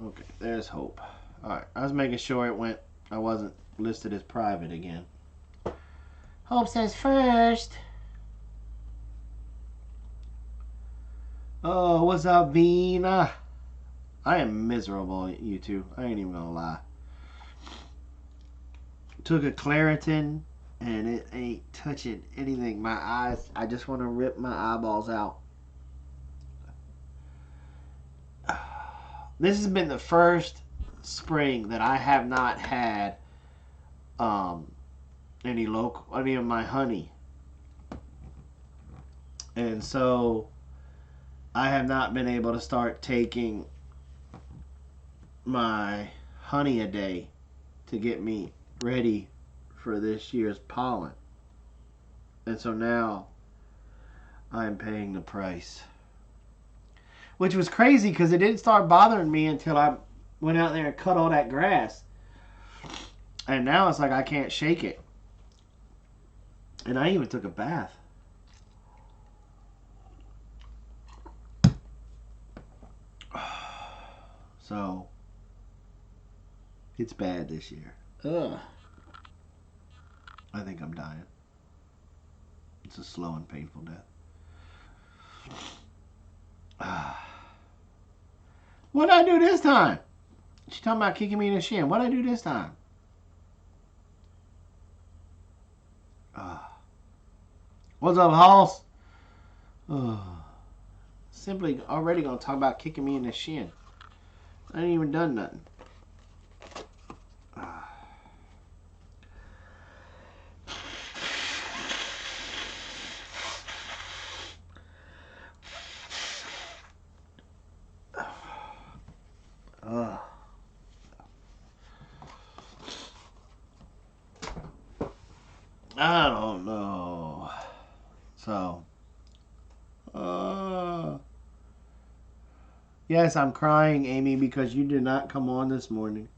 Okay, there's Hope. Alright, I was making sure it went. I wasn't listed as private again. Hope says first. Oh, what's up, Bean? I am miserable, you two. I ain't even gonna lie. Took a Claritin, and it ain't touching anything. My eyes, I just want to rip my eyeballs out. This has been the first spring that I have not had any of my honey, and so I have not been able to start taking my honey a day to get me ready for this year's pollen, and so now I'm paying the price, which was crazy because it didn't start bothering me until I went out there and cut all that grass, and now it's like I can't shake it. And I even took a bath. So it's bad this year. Ugh. I think I'm dying. It's a slow and painful death. What'd I do this time? She's talking about kicking me in the shin. What'd I do this time? What's up, Hoss? Simply already gonna talk about kicking me in the shin. I ain't even done nothing. I don't know. So, yes, I'm crying, Amy, because you did not come on this morning.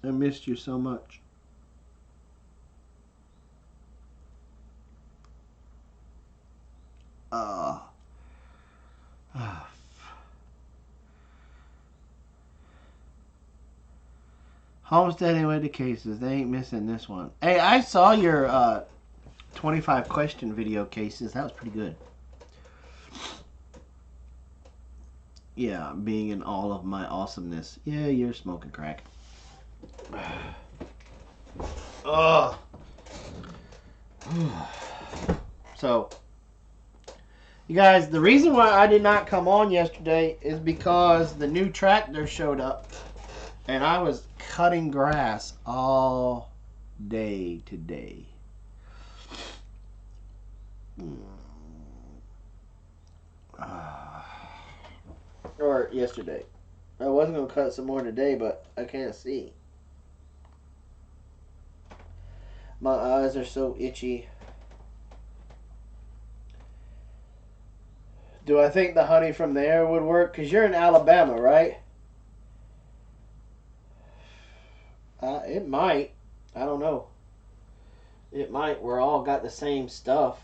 I missed you so much. Homesteading with the cases. They ain't missing this one. Hey, I saw your 25 question video cases. That was pretty good. Yeah, being in all of my awesomeness. Yeah, you're smoking crack. Ugh. So, you guys, the reason why I did not come on yesterday is because the new tractor showed up, and I was cutting grass all day today. Or yesterday. I wasn't going to cut some more today, but I can't see. My eyes are so itchy. Do I think the honey from there would work? Because you're in Alabama, right? It might. I don't know. It might. We're all got the same stuff.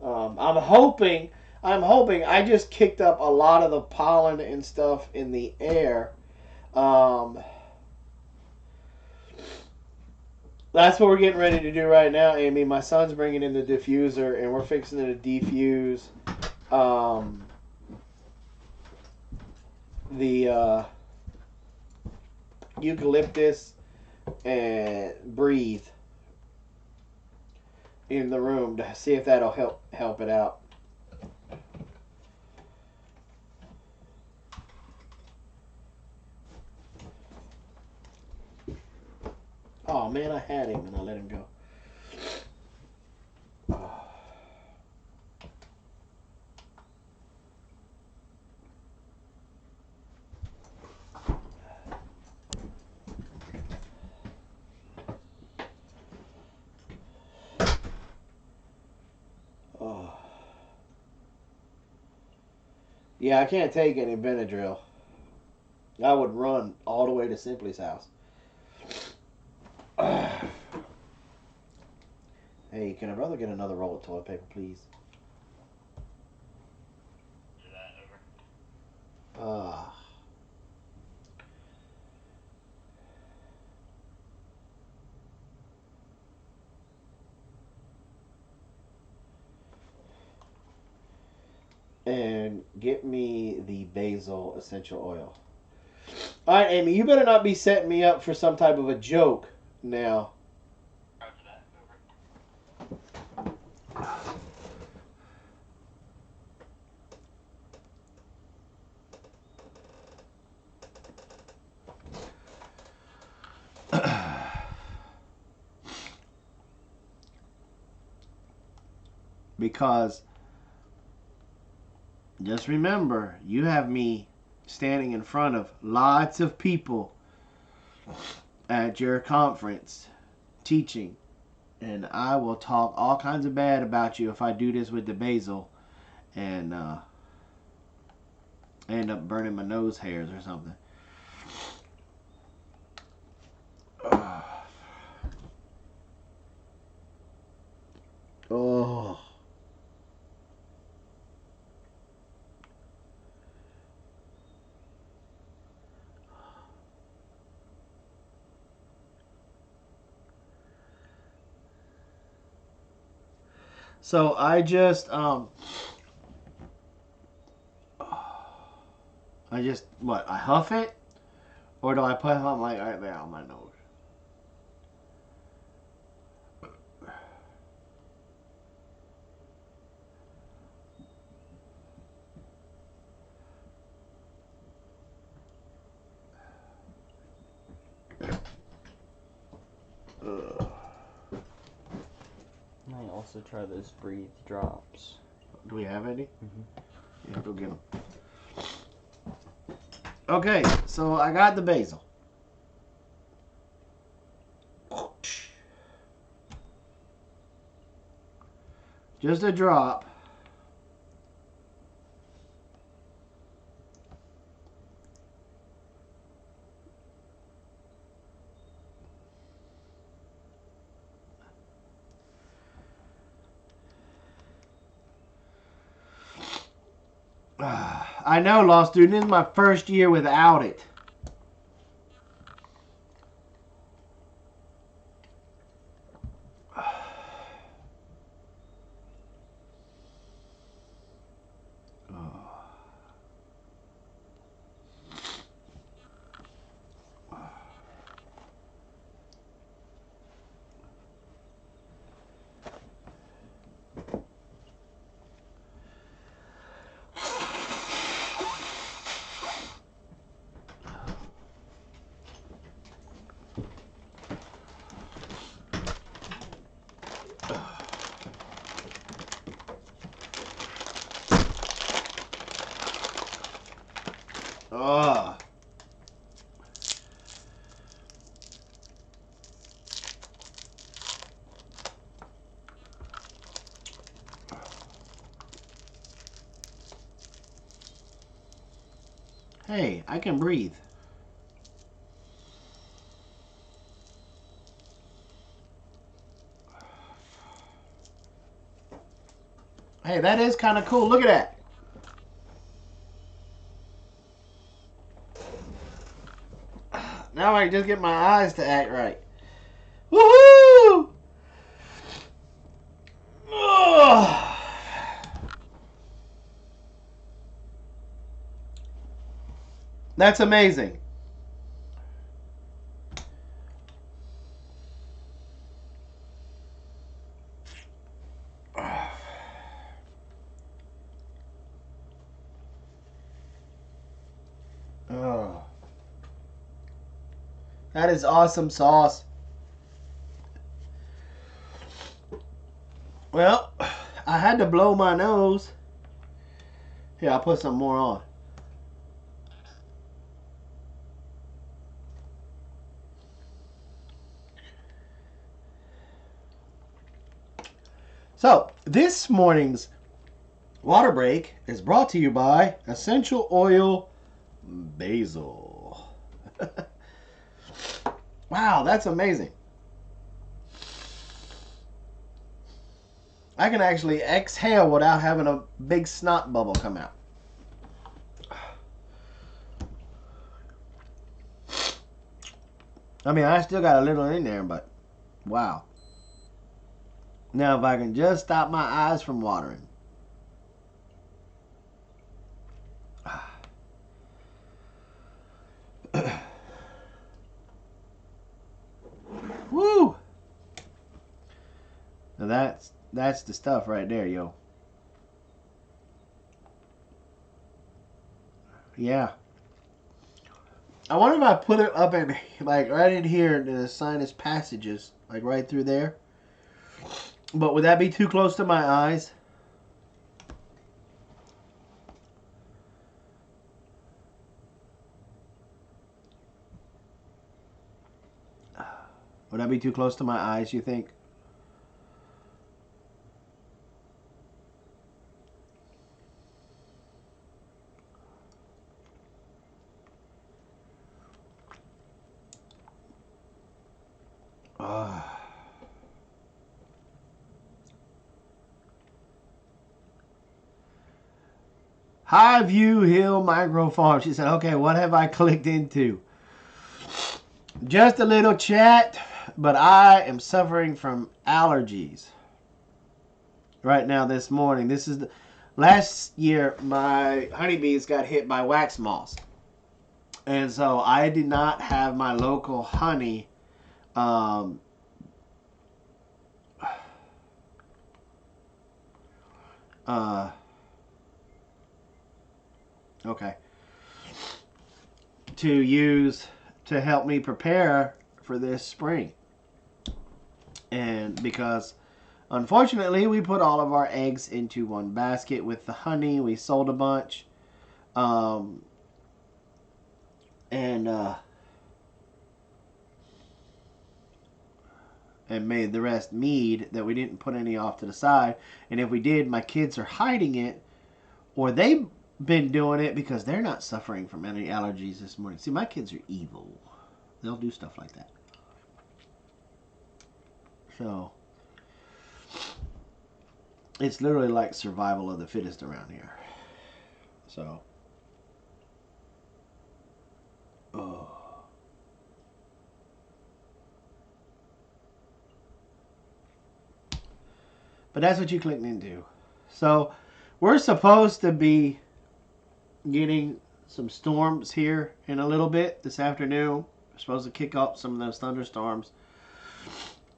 I'm hoping. I just kicked up a lot of the pollen and stuff in the air. That's what we're getting ready to do right now, Amy. My son's bringing in the diffuser, and we're fixing to defuse the eucalyptus and breathe in the room to see if that'll help it out. Oh man, I had him and I let him go. Yeah, I can't take any Benadryl. I would run all the way to Simply's house. Hey, can a brother get another roll of toilet paper, please? Ah. And get me the basil essential oil. All right, Amy, you better not be setting me up for some type of a joke now. Because just remember, you have me standing in front of lots of people at your conference teaching, and I will talk all kinds of bad about you if I do this with the basil and end up burning my nose hairs or something. Oh. So I just what, I huff it, or do I put something like right there on my nose? Ugh. I also try those breathe drops. Do we have any? Mm-hmm. Yeah, go get them. Okay, so I got the basil. Just a drop. I know, law student. This is my first year without it. Oh. Hey, I can breathe. Hey, that is kind of cool. Look at that. Now I can just get my eyes to act right. Woohoo! Oh. That's amazing. Oh. That is awesome sauce. Well, I had to blow my nose. Here, I'll put some more on. So, this morning's Water break is brought to you by Essential Oil Basil. Wow, that's amazing. I can actually exhale without having a big snot bubble come out. I mean, I still got a little in there, but wow. Now, if I can just stop my eyes from watering. Woo! Now that's the stuff right there, yo. Yeah. I wonder if I put it up in, like, right in here in the sinus passages, like right through there. But would that be too close to my eyes? Would that be too close to my eyes, you think? Highview Hill Micro Farm. She said, okay, what have I clicked into? Just a little chat, but I am suffering from allergies right now this morning. This is last year my honeybees got hit by wax moths. And so I did not have my local honey okay, to use to help me prepare for this spring. And because unfortunately we put all of our eggs into one basket with the honey, we sold a bunch, and made the rest mead that we didn't put any off to the side. And if we did, my kids are hiding it, or they've been doing it because they're not suffering from any allergies this morning. See, my kids are evil. They'll do stuff like that. So it's literally like survival of the fittest around here. So, oh. But that's what you clicked into. So we're supposed to be getting some storms here in a little bit this afternoon. We're supposed to kick up some of those thunderstorms.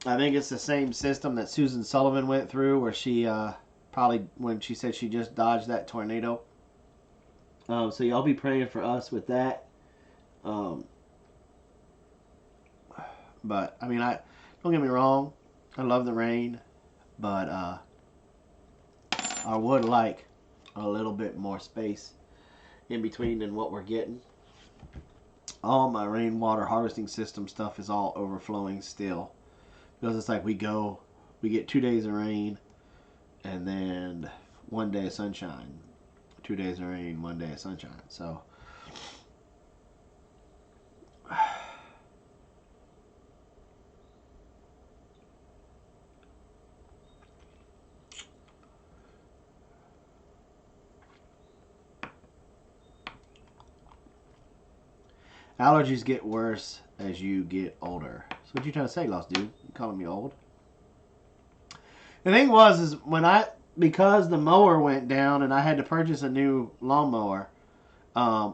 I think it's the same system that Susan Sullivan went through, where she probably, when she said she just dodged that tornado. So y'all be praying for us with that. But I mean, don't get me wrong, I love the rain, but I would like a little bit more space in between than what we're getting. All my rainwater harvesting system stuff is all overflowing still, because it's like we get 2 days of rain and then 1 day of sunshine, 2 days of rain, 1 day of sunshine. So allergies get worse as you get older. So what you trying to say, Lost Dude? You calling me old? The thing was, is because the mower went down and I had to purchase a new lawnmower,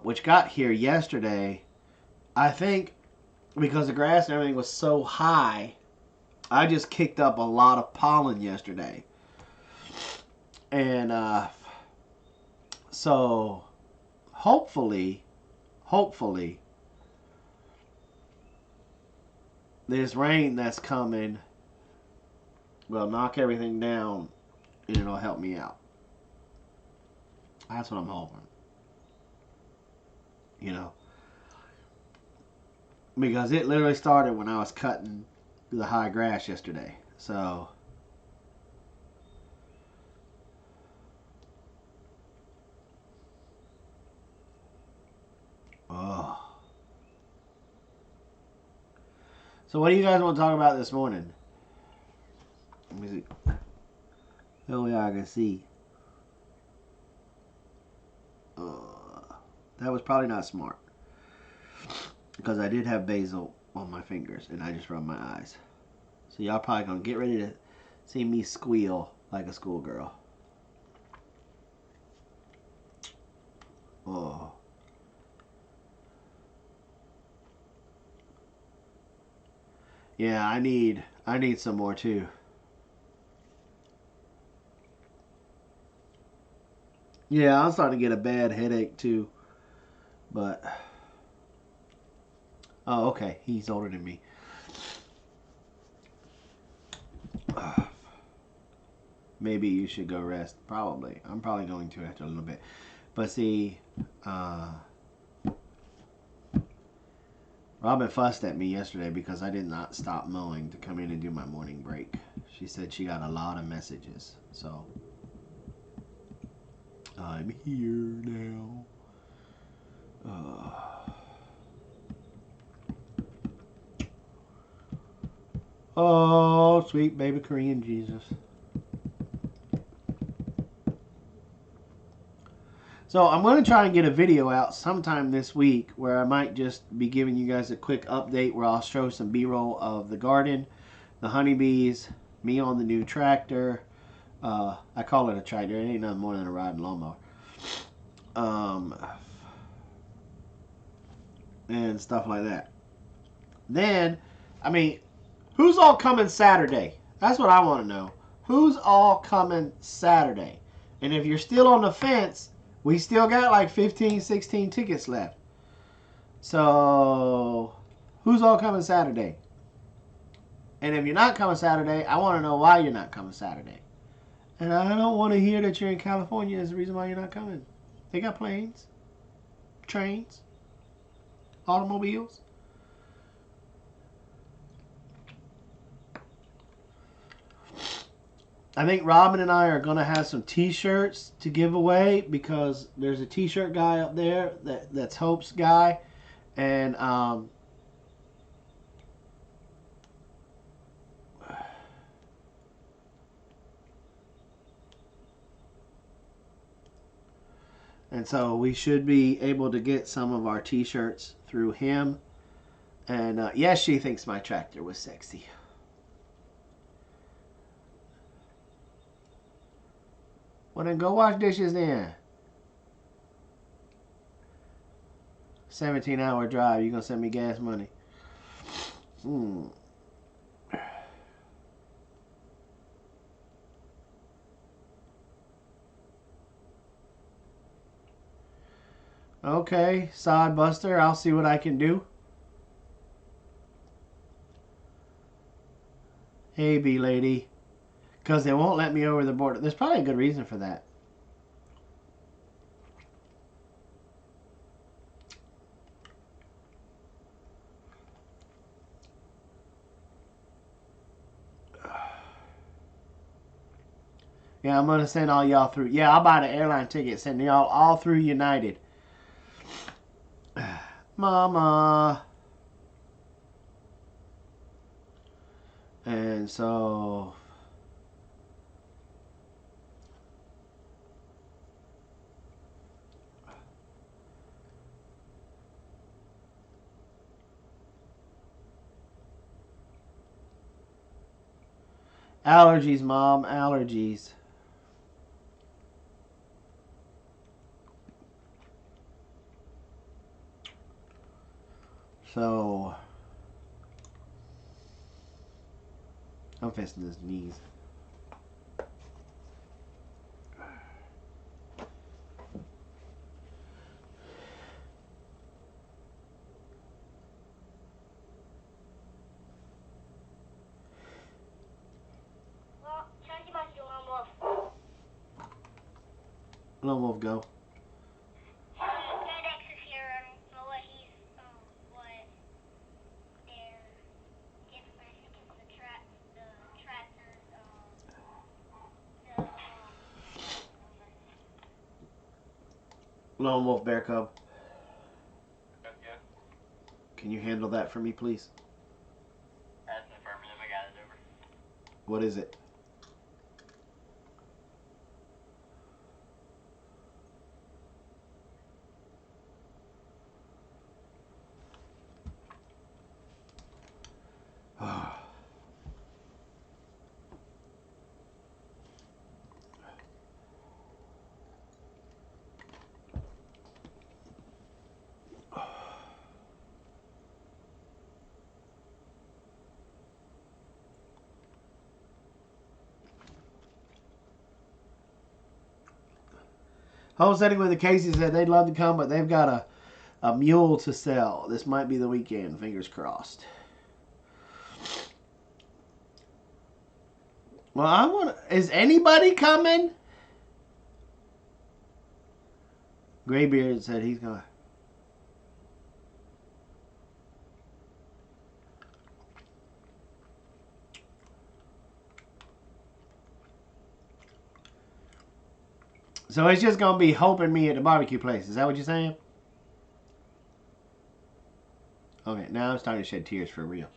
which got here yesterday. I think because the grass and everything was so high, I just kicked up a lot of pollen yesterday. And so hopefully this rain that's coming will knock everything down and it'll help me out. That's what I'm hoping. You know, because it literally started when I was cutting the high grass yesterday. So So what do you guys want to talk about this morning? Let me see. Oh yeah, I can see. That was probably not smart. Because I did have basil on my fingers and I just rubbed my eyes. So y'all probably gonna get ready to see me squeal like a schoolgirl. Oh. Yeah, I need some more too. Yeah, I'm starting to get a bad headache too. But oh, okay, he's older than me. Maybe you should go rest. Probably. I'm probably going to after a little bit. But see, Robin fussed at me yesterday because I did not stop mowing to come in and do my morning break. She said she got a lot of messages. So, I'm here now. Oh, sweet baby Korean Jesus. So I'm going to try and get a video out sometime this week where I might just be giving you guys a quick update where I'll show some B-roll of the garden, the honeybees, me on the new tractor. I call it a tractor. It ain't nothing more than a riding lawnmower. And stuff like that. Then, I mean, who's all coming Saturday? That's what I want to know. Who's all coming Saturday? And if you're still on the fence, we still got like 15, 16 tickets left. So, who's all coming Saturday? And if you're not coming Saturday, I want to know why you're not coming Saturday. And I don't want to hear that you're in California is the reason why you're not coming. They got planes, trains, automobiles. I think Robin and I are going to have some t-shirts to give away because there's a t-shirt guy up there that's Hope's guy. And so we should be able to get some of our t-shirts through him. And yes, she thinks my tractor was sexy. Well, then go wash dishes then. 17-hour drive. You gonna send me gas money? Okay, sod buster. I'll see what I can do. Hey, bee lady. Because they won't let me over the border. There's probably a good reason for that. Yeah, I'm going to send all y'all through. Yeah, I'll buy the airline ticket. Send y'all all through United. Mama. And so... allergies, Mom. Allergies. So... I'm facing his knees. Lone Wolf, go. FedEx is here. I don't know what he's, what they're getting. I think it's the tractor's, Lone Wolf, Bear Cub. Can you handle that for me, please? What is it? Homesteading with the Casey said they'd love to come, but they've got a mule to sell. This might be the weekend. Fingers crossed. Well, I want. Is anybody coming? Graybeard said he's going. So it's just gonna be hoping me at the barbecue place. Is that what you're saying? Okay, now I'm starting to shed tears for real.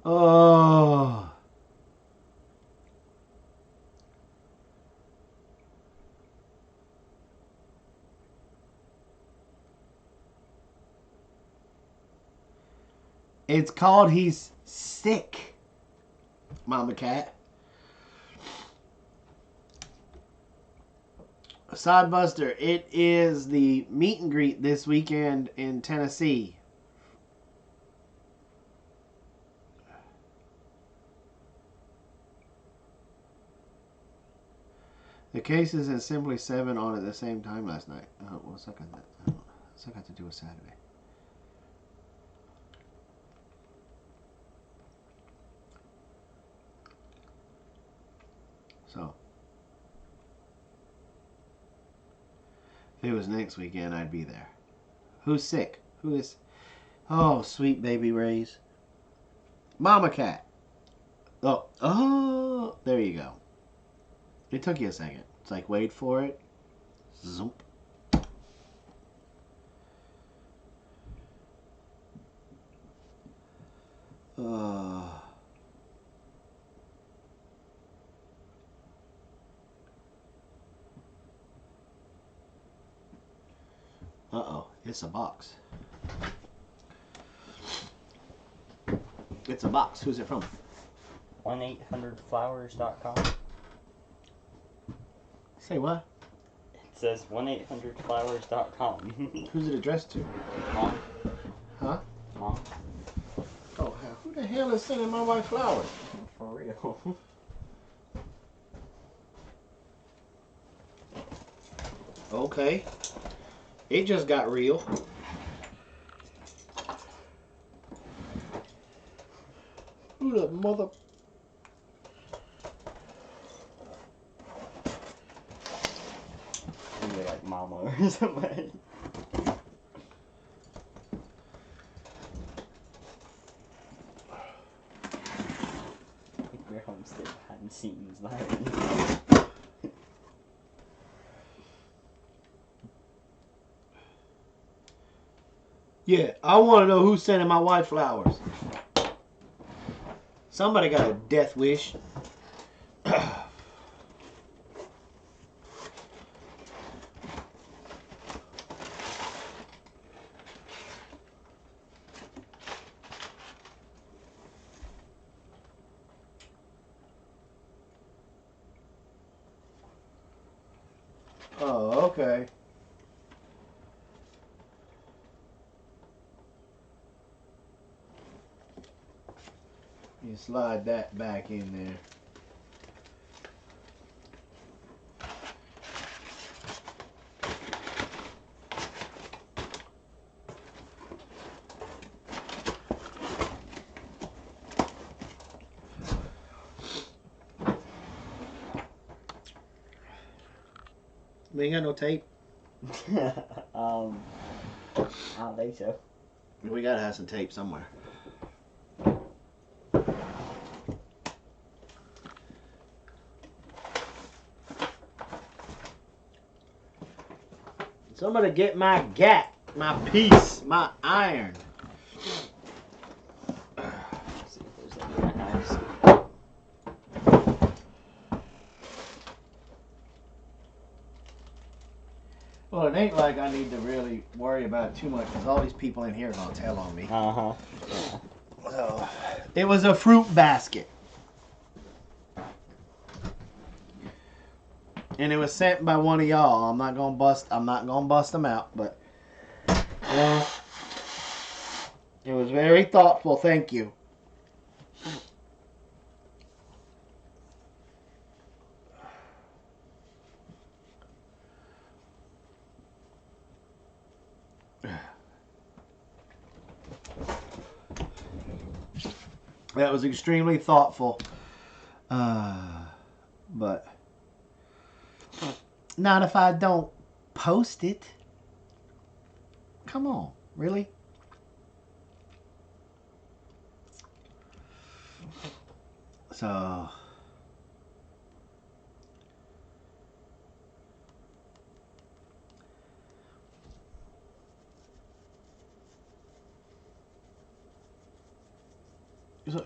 Oh. It's called he's sick, Mama Cat. Sidebuster, it is the meet and greet this weekend in Tennessee. The cases had simply 7 on at the same time last night. What's that got to do with Saturday? So, if it was next weekend, I'd be there. Who's sick? Who is? Oh, sweet baby Rays. Mama Cat. Oh, there you go. It took you a second. It's like, wait for it. Zoop. Uh-oh, it's a box. It's a box. Who's it from? 1-800-Flowers.com. Say what? It says 1-800-Flowers.com. Who's it addressed to? Mom. Huh? Mom. Oh, who the hell is sending my wife flowers? For real. Okay. It just got real. Who the mother... Maybe like Mama or somebody. Your homestead behind the scenes live. Yeah, I want to know who's sending my wife flowers. Somebody got a death wish. Oh, okay. You slide that back in there. We ain't got no tape. I don't think so. We gotta have some tape somewhere. Somebody get my gat, my piece, my iron. See if there's any in the house. Well, it ain't like I need to really worry about it too much because all these people in here are gonna tell on me. Yeah. So, it was a fruit basket, and it was sent by one of y'all. I'm not gonna bust them out, but it was very thoughtful. Thank you. That was extremely thoughtful. But not if I don't post it. Come on, really? So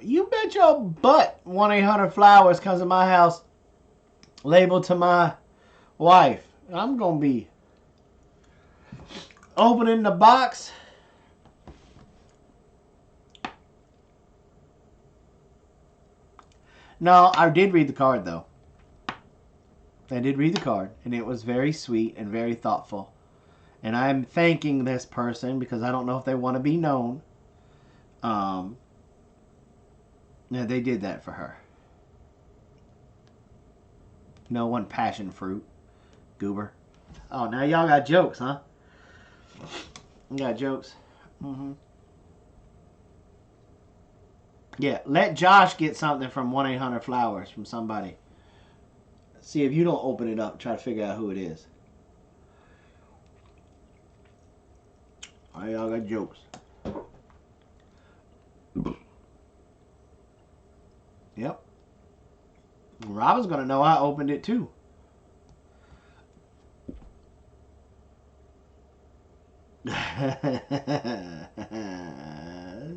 you bet your butt 1-800-Flowers comes to my house labeled to my wife. I'm going to be opening the box. No, I did read the card, though. I did read the card, and it was very sweet and very thoughtful. And I'm thanking this person because I don't know if they want to be known. Yeah, they did that for her. No one passion fruit. Goober. Oh, now y'all got jokes, huh? You got jokes? Mm-hmm. Yeah, let Josh get something from 1-800-Flowers from somebody. See if you don't open it up. Try to figure out who it is. All right, y'all got jokes. Yep. Robin's gonna know I opened it too.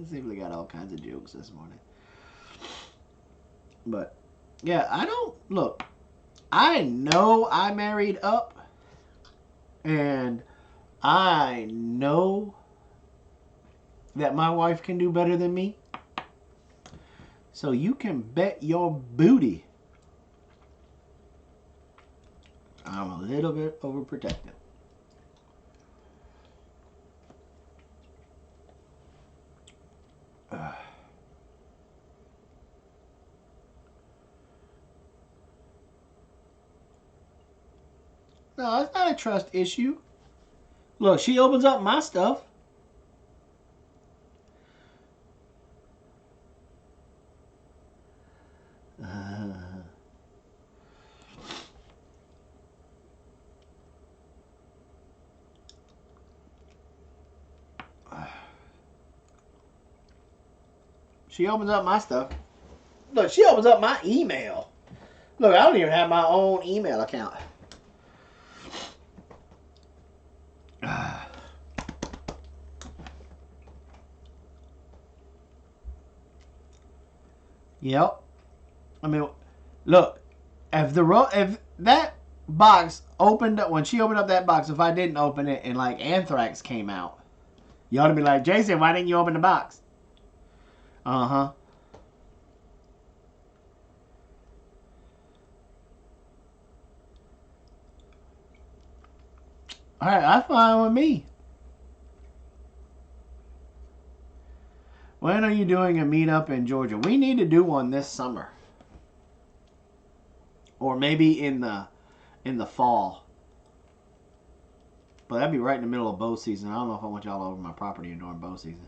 Simply got all kinds of jokes this morning. But yeah, I don't look. I know I married up, and I know that my wife can do better than me. So you can bet your booty I'm a little bit overprotective. No, it's not a trust issue. Look, she opens up my stuff. She opens up my stuff. Look, she opens up my email. Look, I don't even have my own email account. Yep. I mean, look, if that box opened up, when she opened up that box, if I didn't open it and like anthrax came out, you ought to be like, Jason, why didn't you open the box? Uh-huh. All right, that's fine with me. When are you doing a meetup in Georgia? We need to do one this summer. Or maybe in the fall. But that'd be right in the middle of bow season. I don't know if I want y'all over my property during bow season.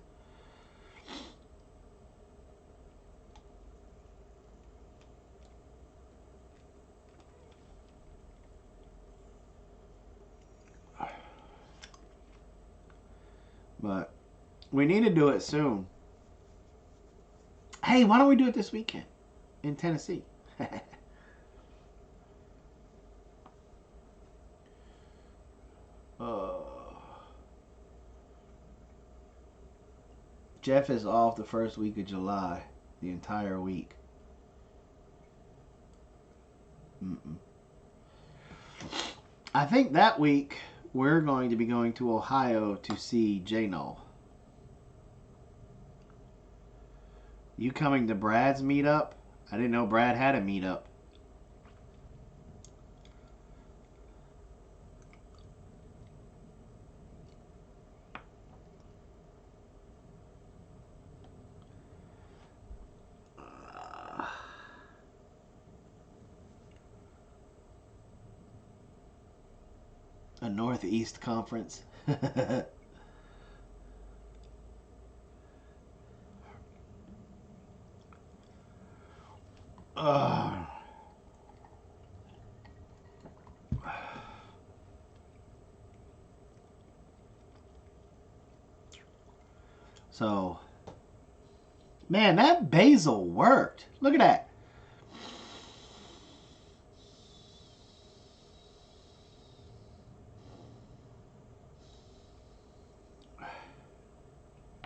But we need to do it soon. Hey, why don't we do it this weekend in Tennessee? Jeff is off the first week of July. The entire week. Mm-mm. I think that week we're going to be going to Ohio to see J-No. You coming to Brad's meetup? I didn't know Brad had a meetup. A Northeast conference. So, man, that basil worked. Look at that.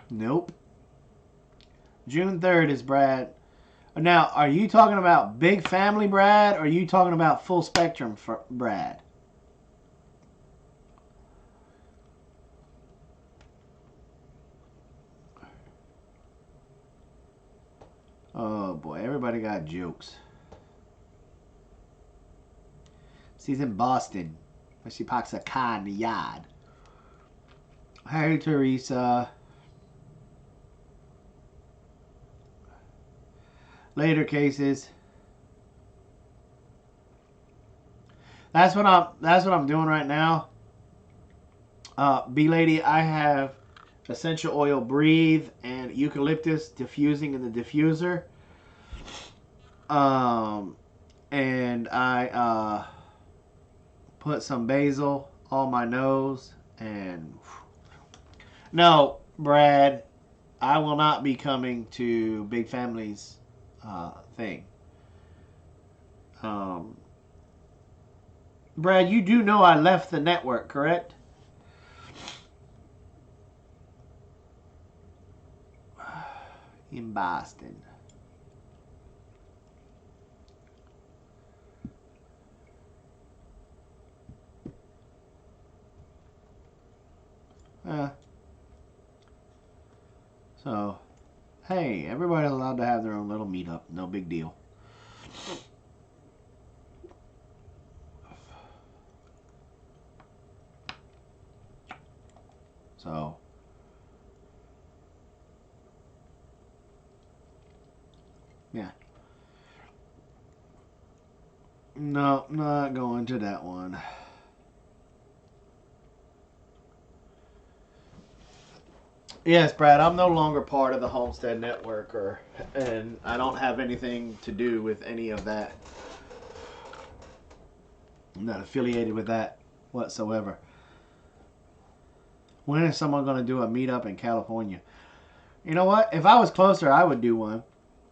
Nope. June 3rd is Brad. Now, are you talking about big family Brad, or are you talking about full spectrum for Brad? Oh boy, everybody got jokes. She's in Boston, but she parks a car in the yard. Hey, Teresa. Later, cases. That's what I'm doing right now. B lady, I have essential oil breathe and eucalyptus diffusing in the diffuser. And I put some basil on my nose and no, Brad, I will not be coming to Big Family's thing. Brad, you do know I left the network, correct? In Boston. So, hey, everybody's allowed to have their own little meetup. No big deal. So, yeah. No, not going to that one. Yes, Brad, I'm no longer part of the Homestead Network, and I don't have anything to do with any of that. I'm not affiliated with that whatsoever. When is someone going to do a meetup in California? You know what? If I was closer, I would do one.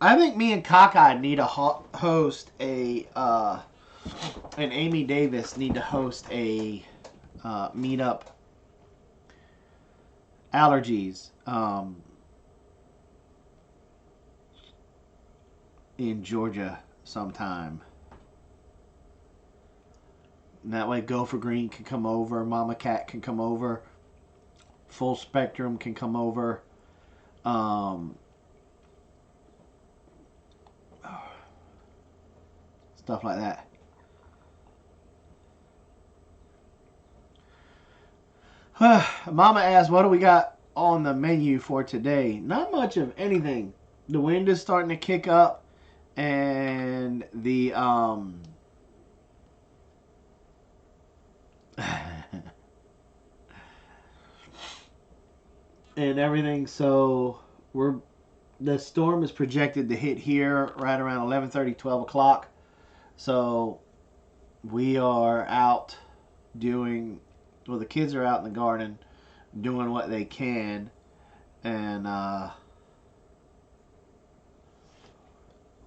I think me and Cockeye need to host a, and Amy Davis need to host a meetup. Allergies. In Georgia sometime. And that way Gopher Green can come over, Mama Cat can come over, Full Spectrum can come over. Stuff like that. Mama asked, what do we got on the menu for today? Not much of anything. The wind is starting to kick up, and the and everything. So the storm is projected to hit here right around 11:30, 12 o'clock. So we are out doing, well, the kids are out in the garden doing what they can, and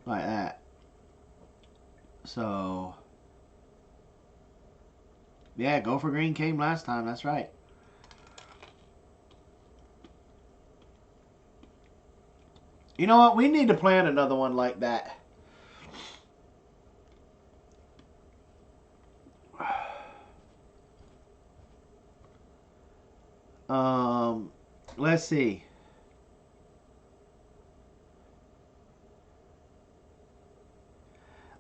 like that. So yeah, Gopher Green came last time. That's right. You know what? We need to plan another one like that. Let's see.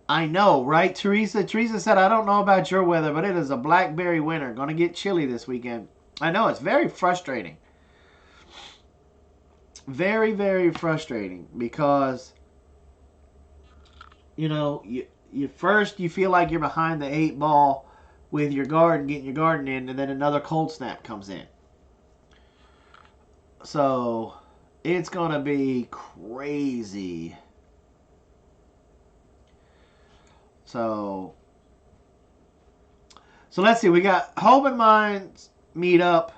I know, right, Teresa? Teresa said, I don't know about your weather, but it is a blackberry winter. Gonna get chilly this weekend. I know, it's very frustrating. Very, very frustrating because, you know, you first you feel like you're behind the 8 ball with your garden, getting your garden in, and then another cold snap comes in. So it's gonna be crazy. So let's see. We got Hope and Minds meet up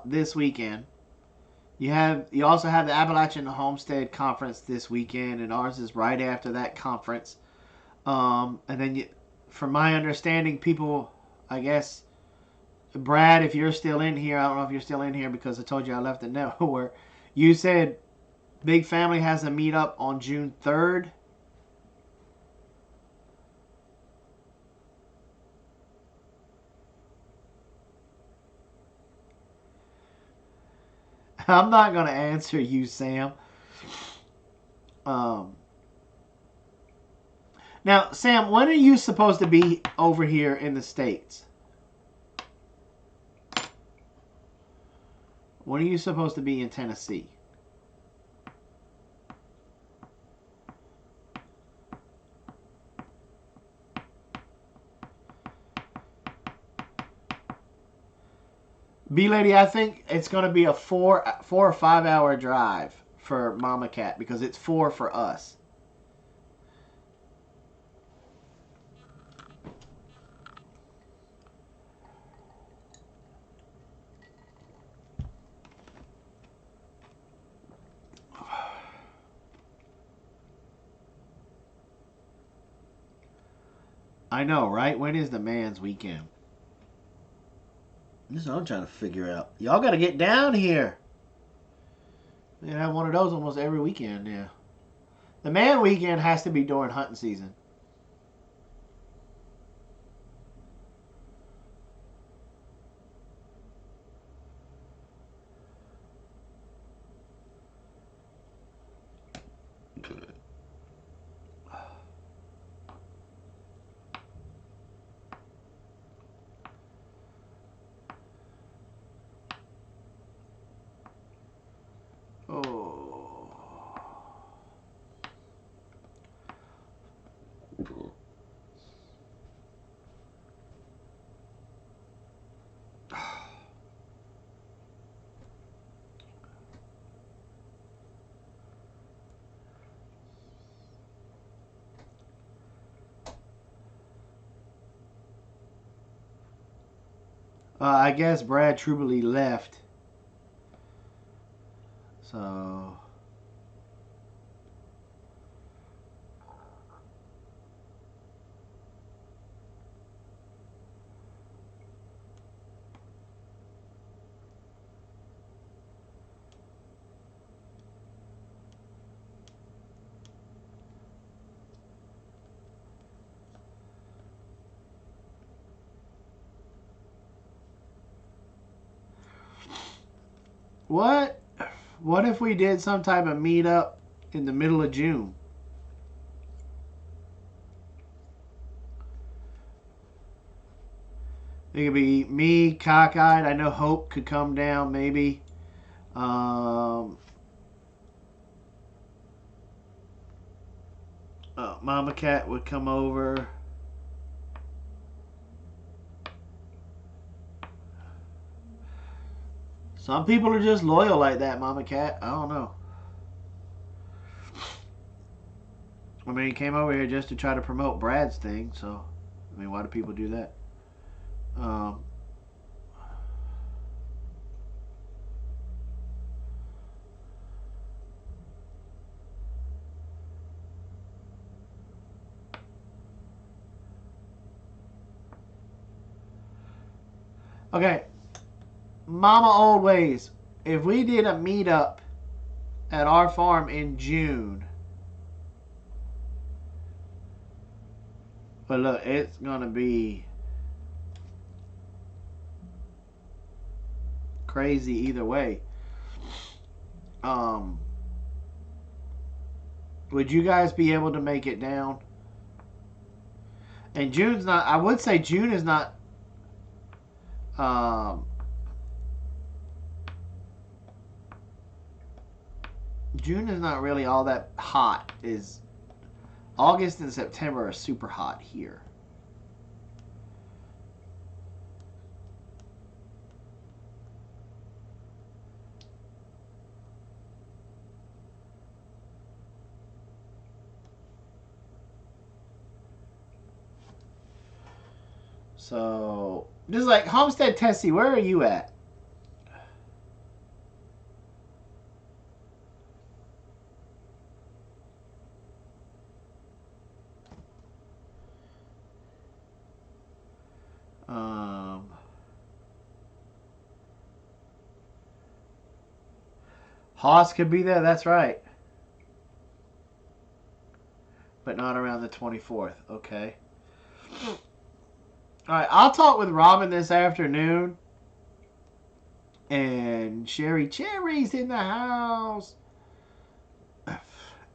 this weekend. You also have the Appalachian Homestead Conference this weekend, and ours is right after that conference. And then, from my understanding, people, I guess, Brad, if you're still in here, I don't know if you're still in here because I told you I left it nowhere. You said Big Family has a meetup on June 3rd. I'm not going to answer you, Sam. Now, Sam, when are you supposed to be over here in the States? When are you supposed to be in Tennessee? B-Lady, I think it's going to be a 4 or 5 hour drive for Mama Cat because it's 4 for us. I know, right? When is the man's weekend? This is what I'm trying to figure out. Y'all got to get down here. They have one of those almost every weekend, yeah. The man weekend has to be during hunting season. Oh. I guess Brad Trubley left. So. What? What if we did some type of meetup in the middle of June? It could be me, Cockeyed. I know Hope could come down, maybe. Mama Cat would come over. Some people are just loyal like that, Mama Cat. I don't know. I mean, he came over here just to try to promote Brad's thing, so, I mean, why do people do that? Okay, Mama Old Ways. If we did a meetup at our farm in June. But look, it's going to be crazy either way. Would you guys be able to make it down? And June's not, I would say June is not, June is not really all that hot. Is August and September are super hot here. So, just like Homestead Tessie, where are you at? Haas could be there, that's right. But not around the 24th. Okay. Alright, I'll talk with Robin this afternoon. And Sherry Cherry's in the house.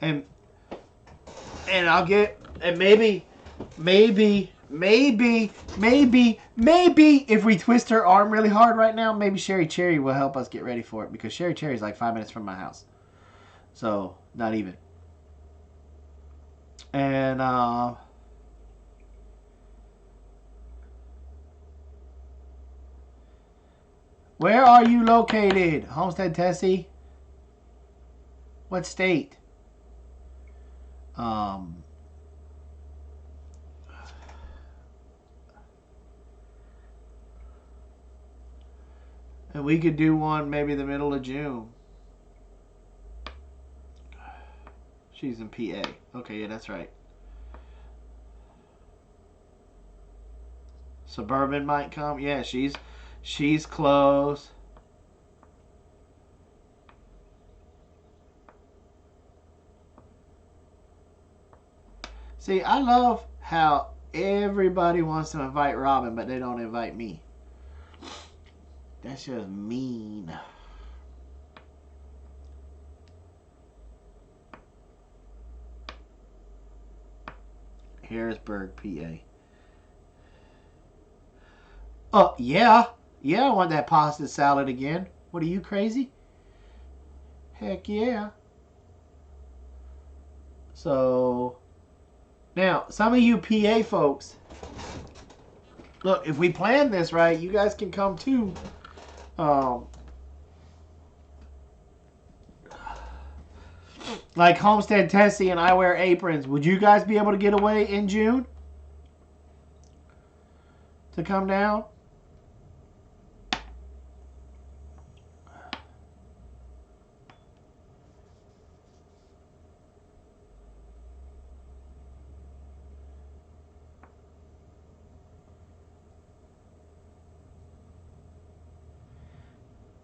And I'll get, and maybe if we twist her arm really hard right now, maybe Sherry Cherry will help us get ready for it, because Sherry Cherry is like 5 minutes from my house. So, not even. And, where are you located, Homestead Tessie? What state? And we could do one maybe the middle of June. She's in PA. Okay, yeah, that's right. Suburban might come. Yeah, she's close. See, I love how everybody wants to invite Robin, but they don't invite me. That's just mean. Harrisburg, PA. Oh, yeah. Yeah, I want that pasta salad again. What are you, crazy? Heck yeah. So, now, some of you PA folks, look, if we plan this right, you guys can come too. Like Homestead Tessie and I Wear Aprons. Would you guys be able to get away in June? To come down?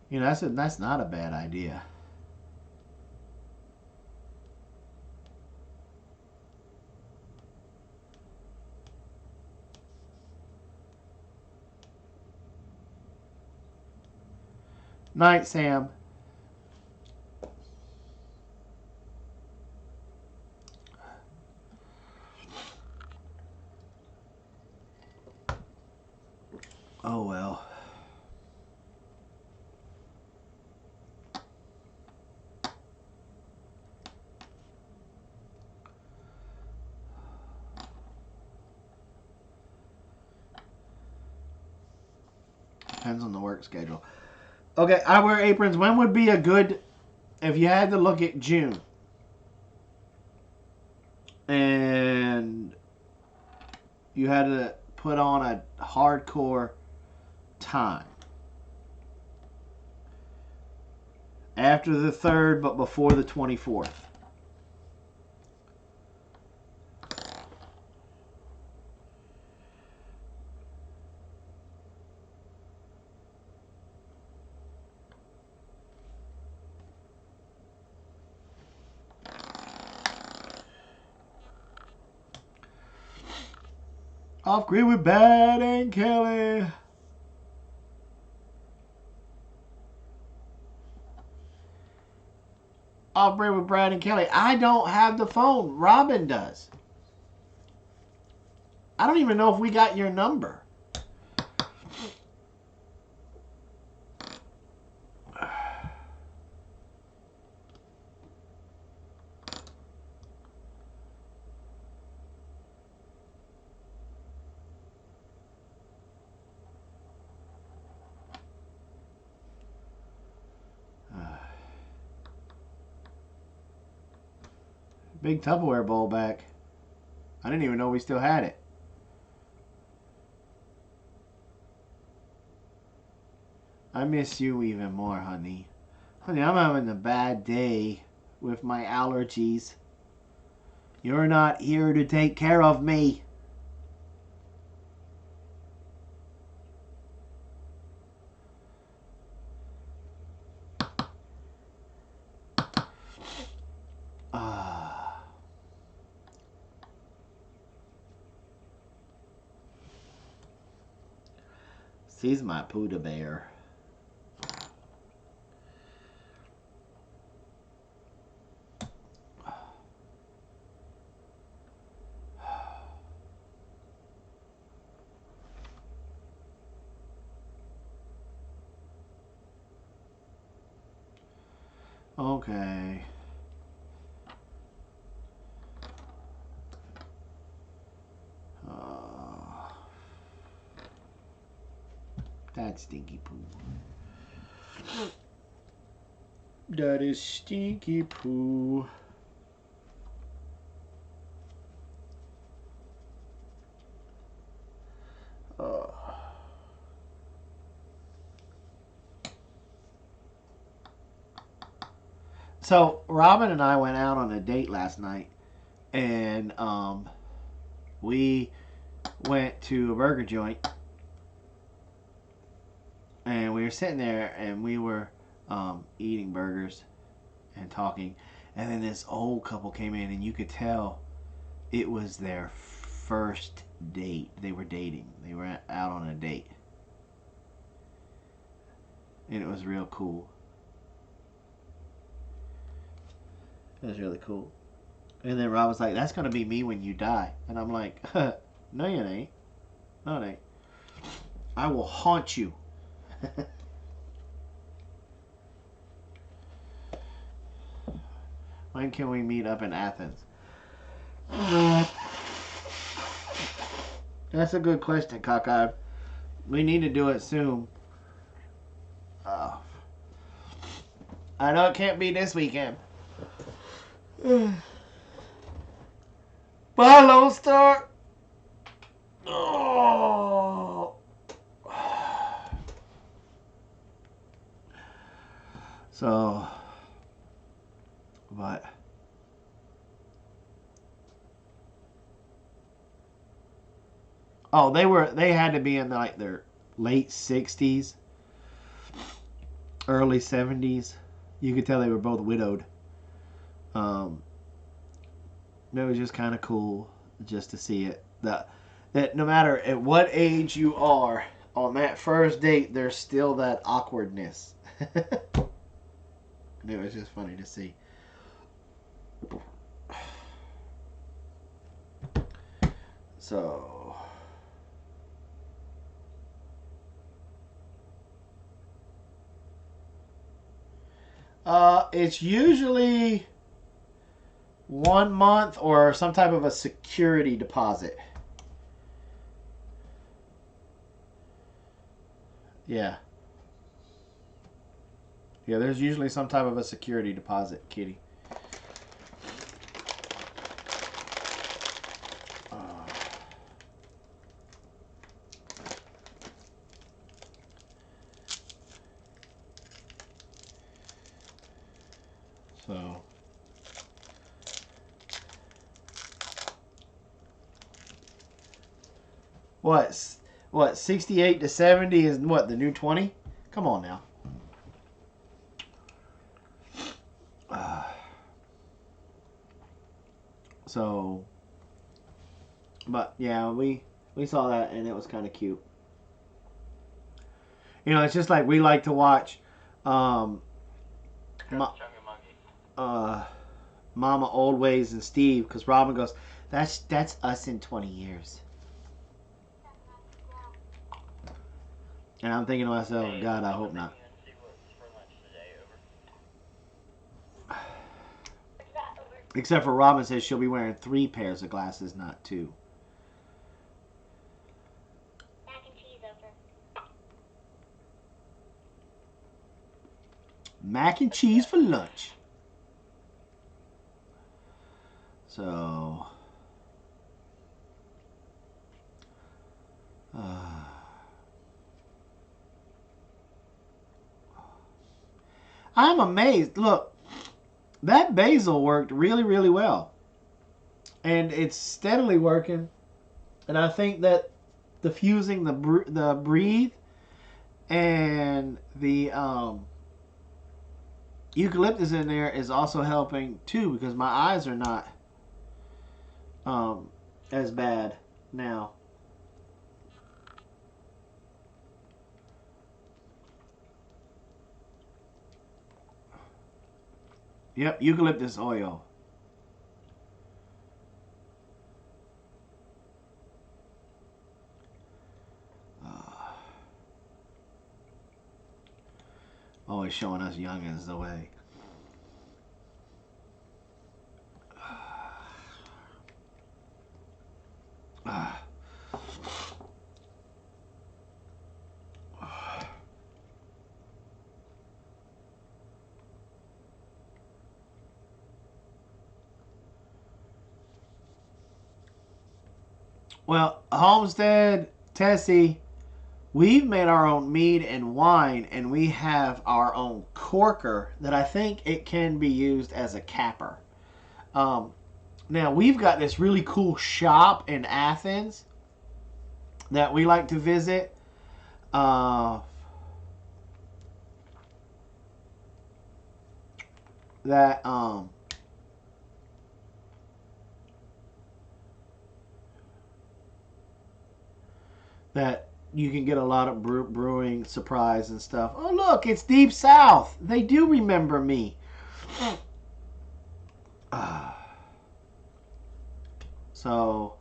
You know, that's not a bad idea. Night, Sam. Oh, well. Depends on the work schedule. Okay, I Wear Aprons. When would be a good, if you had to look at June, and you had to put on a hardcore time? After the 3rd, but before the 24th. Off grid with Brad and Kelly. Off grid with Brad and Kelly. I don't have the phone. Robin does. I don't even know if we got your number. Big Tupperware bowl back. I didn't even know we still had it. I miss you even more, honey. Honey, I'm having a bad day with my allergies. You're not here to take care of me. She's my Buddha bear. Okay. That's stinky poo. That is stinky poo. So Robin and I went out on a date last night, and we went to a burger joint, and we were sitting there, and we were eating burgers and talking, and then this old couple came in, and you could tell it was their first date. They were dating. They were out on a date, and it was real cool. It was really cool. And then Rob was like, "That's gonna be me when you die," and I'm like, "No, it ain't. No, it ain't. I will haunt you." When can we meet up in Athens? That's a good question, Cockeye. We need to do it soon. I know it can't be this weekend. Bye, Lone Star. Oh. So, but they had to be in like their late 60s, early 70s. You could tell they were both widowed. It was just kind of cool just to see it. That no matter at what age you are on that first date, there's still that awkwardness. And it was just funny to see. So, it's usually 1 month or some type of a security deposit. Yeah. Yeah, there's usually some type of a security deposit, Kitty. So. What, 68 to 70 is what, the new 20? Come on now. So, but yeah, we We saw that, and it was kind of cute. You know, it's just like we like to watch um, Mama Old Ways and Steve, because Robin goes, that's us in 20 years. And I'm thinking to myself, God, I hope not. Except for Robin says she'll be wearing 3 pairs of glasses, not 2. Mac and cheese over. Mac and cheese for lunch. So, I'm amazed. Look, that basil worked really, really well. And it's steadily working. And I think that diffusing the breathe and the eucalyptus in there is also helping too, because my eyes are not as bad now. Yep, eucalyptus oil. Always showing us youngins the way. Well, Homestead, Tessie, we've made our own mead and wine, and we have our own corker that I think it can be used as a capper. Now, we've got this really cool shop in Athens that we like to visit. That that you can get a lot of brewing supplies and stuff. Oh, look, it's Deep South. They do remember me. So,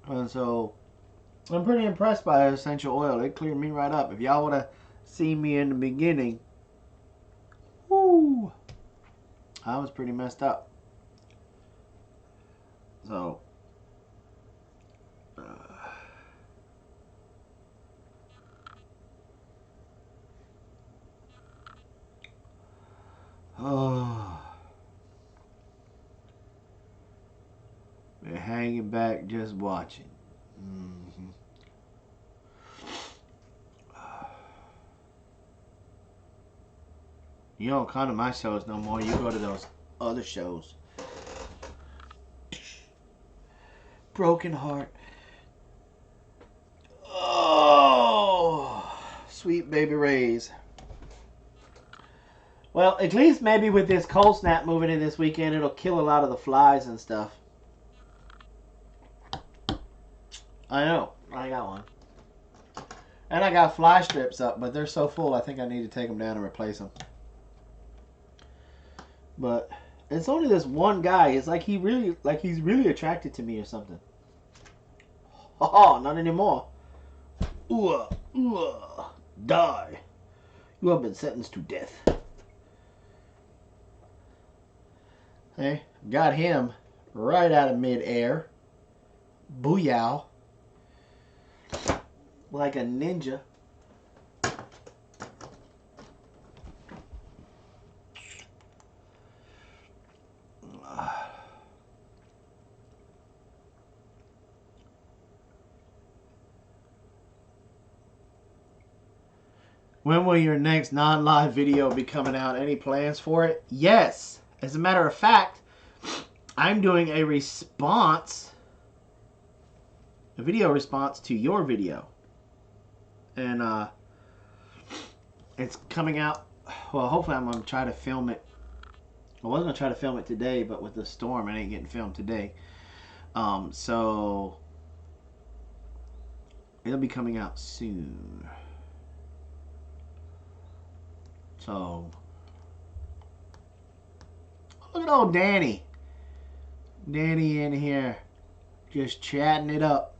and so I'm pretty impressed by essential oil. It cleared me right up. If y'all would have seen me in the beginning, whoo, I was pretty messed up. So, oh, been hanging back just watching. Mm-hmm. You don't come to my shows no more. You go to those other shows. Broken heart. Oh, sweet baby rays. Well, at least maybe with this cold snap moving in this weekend, it'll kill a lot of the flies and stuff. I know. I got one. And I got fly strips up, but they're so full I think I need to take them down and replace them. But it's only this one guy. It's like he's really attracted to me or something. Oh, not anymore. Ooh, die. You have been sentenced to death. Hey, got him right out of midair. Booyah. Like a ninja. When will your next non-live video be coming out? Any plans for it? Yes. As a matter of fact, I'm doing a response a video response to your video. And it's coming out. Well, hopefully I'm going to try to film it. I was going to try to film it today, but with the storm, it ain't getting filmed today. So it'll be coming out soon. So look at old Danny. Danny in here just chatting it up.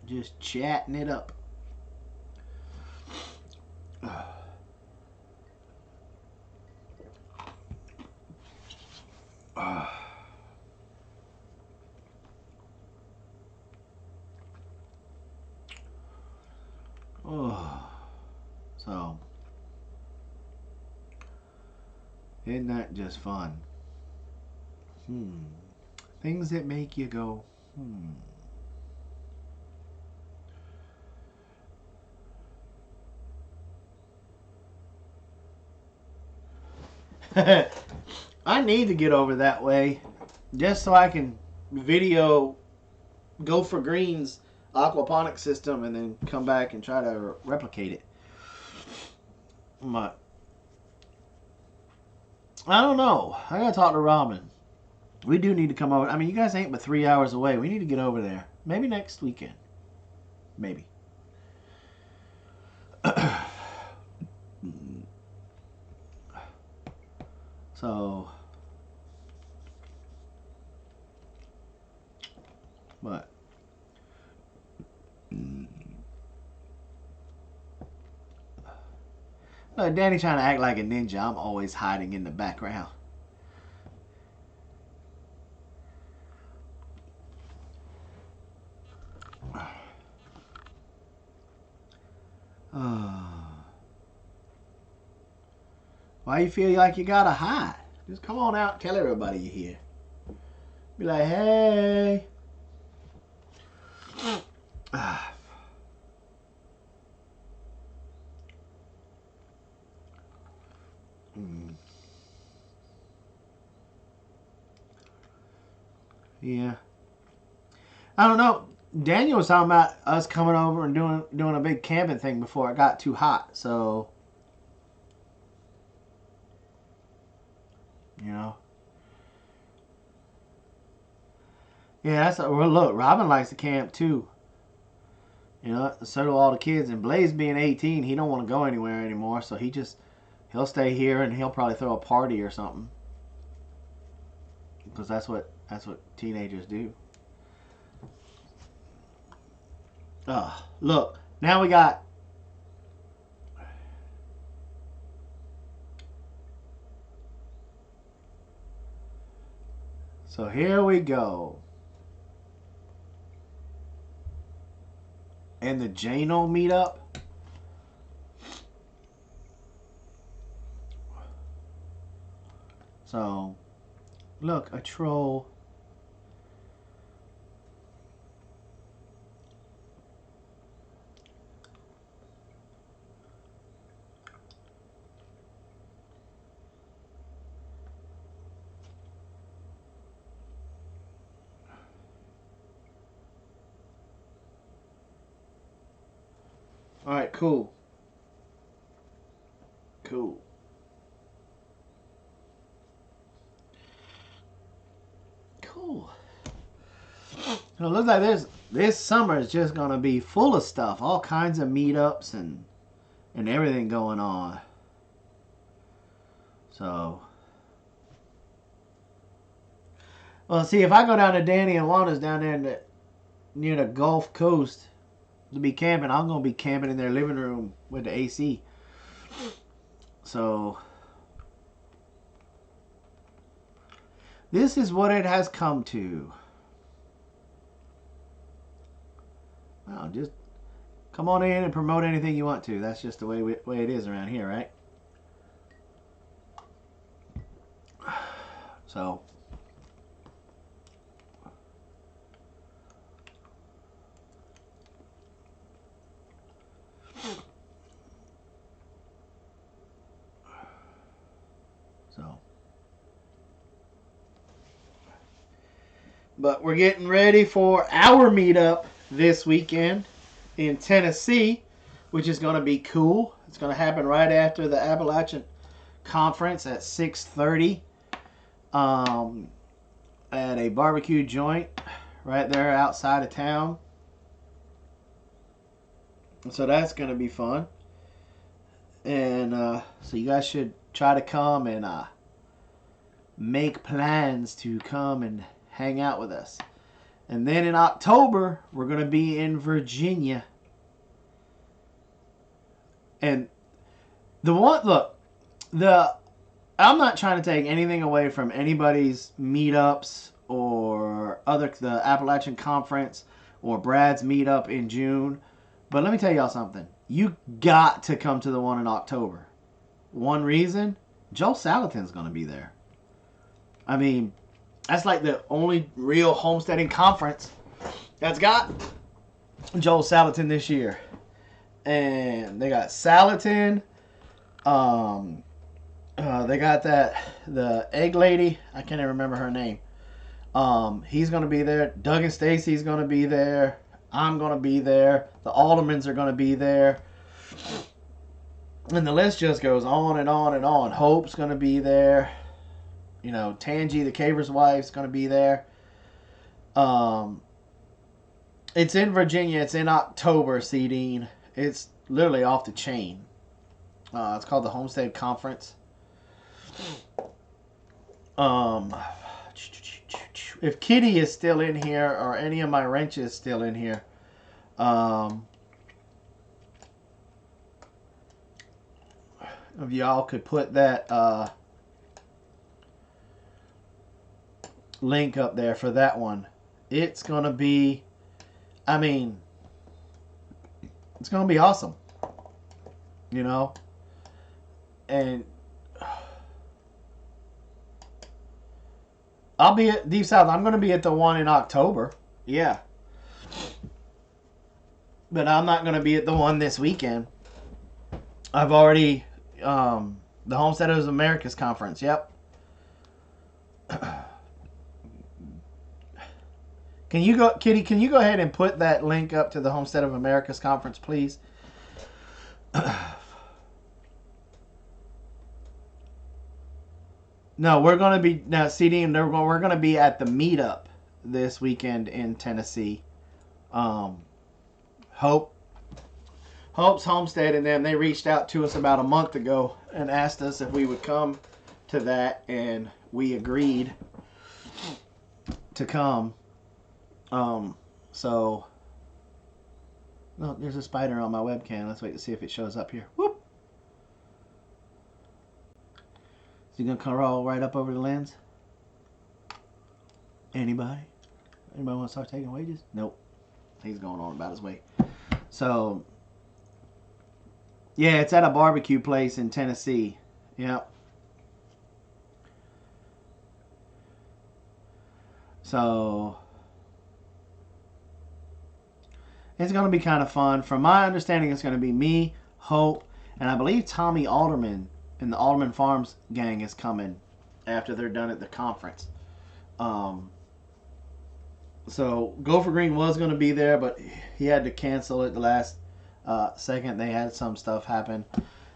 Just chatting it up. So, isn't that just fun? Things that make you go, I need to get over that way just so I can video Go for Green's aquaponic system and then come back and try to replicate it. But I don't know. I gotta talk to Robin. We do need to come over. I mean, you guys ain't but 3 hours away. We need to get over there. Maybe next weekend. Maybe. So, but Danny trying to act like a ninja. I'm always hiding in the background. Why you feel like you gotta hide? Just come on out and tell everybody you're here. Be like, hey. Yeah. I don't know. Daniel was talking about us coming over and doing a big camping thing before it got too hot. So, you know. Yeah, well, look, Robin likes to camp too. You know, so do all the kids. And Blaze being 18, he don't want to go anywhere anymore. So he'll stay here and he'll probably throw a party or something. Because that's what teenagers do. Look, now we got. So here we go. And the Jano meetup. So, look, a troll. All right, cool. Cool. Cool. So it looks like this summer is just gonna be full of stuff, all kinds of meetups and everything going on. So, well, see, if I go down to Danny and Wanda's down there near the Gulf Coast to be camping, I'm gonna be camping in their living room with the AC. So, this is what it has come to. Well, just come on in and promote anything you want to. That's just the way it is around here, right? So, But we're getting ready for our meetup this weekend in Tennessee, which is going to be cool. It's going to happen right after the Appalachian Conference at 6:30 at a barbecue joint right there outside of town. So that's going to be fun. And so you guys should try to come and make plans to come and hang out with us. And then in October, we're going to be in Virginia. And I'm not trying to take anything away from anybody's meetups or the Appalachian Conference or Brad's meetup in June. But let me tell y'all something. You got to come to the one in October. One reason, Joe Salatin's going to be there. I mean, that's like the only real homesteading conference that's got Joel Salatin this year. And they got Salatin. They got the egg lady. I can't even remember her name. He's going to be there. Doug and Stacy's going to be there. I'm going to be there. The aldermans are going to be there. And the list just goes on and on and on. Hope's going to be there. You know, Tangi, the caver's wife's going to be there. It's in Virginia. It's in October, Cedine. It's literally off the chain. It's called the Homestead Conference. If Kitty is still in here or any of my wrenches still in here, if y'all could put that link up there for that one. It's gonna be, I mean, it's gonna be awesome, you know. And I'll be at Deep South. I'm gonna be at the one in October, yeah, but I'm not gonna be at the one this weekend. I've already the Homesteaders Americas Conference. Yep. Can you go, Kitty? Can you go ahead and put that link up to the Homestead of Americas Conference, please? No, we're gonna be now, CD. We're gonna be at the meetup this weekend in Tennessee. Hope's Homestead and them, they reached out to us about a month ago and asked us if we would come to that, and we agreed to come. So, no, there's a spider on my webcam. Let's wait to see if it shows up here. Whoop. Is he gonna crawl right up over the lens? Anybody? Anybody want to start taking wages? Nope. He's going on about his way. So, yeah, it's at a barbecue place in Tennessee. Yep. So, it's going to be kind of fun. From my understanding, it's going to be me, Hope, and I believe Tommy Alderman and the Alderman Farms gang is coming after they're done at the conference. So, Gopher Green was going to be there, but he had to cancel it the last second. They had some stuff happen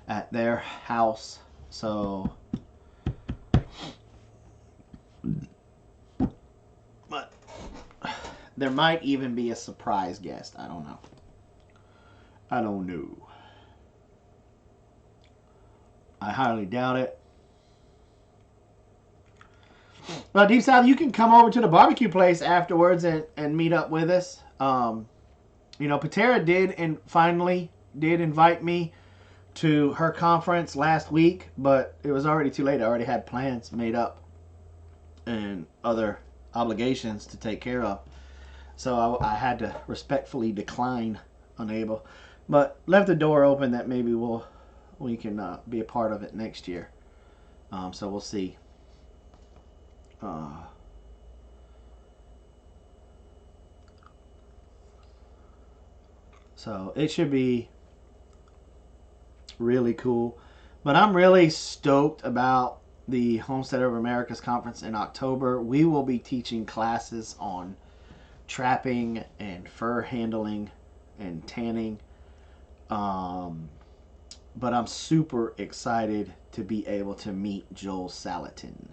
at their house. So, but there might even be a surprise guest. I don't know. I don't know. I highly doubt it. Well, Deep South, you can come over to the barbecue place afterwards and meet up with us. You know, Patera finally did invite me to her conference last week, but it was already too late. I already had plans made up and other obligations to take care of. So I had to respectfully decline, unable. But left the door open that maybe we can be a part of it next year. So we'll see. So it should be really cool. But I'm really stoked about the Homesteader of Americas conference in October, we will be teaching classes on trapping and fur handling and tanning. But I'm super excited to be able to meet Joel Salatin.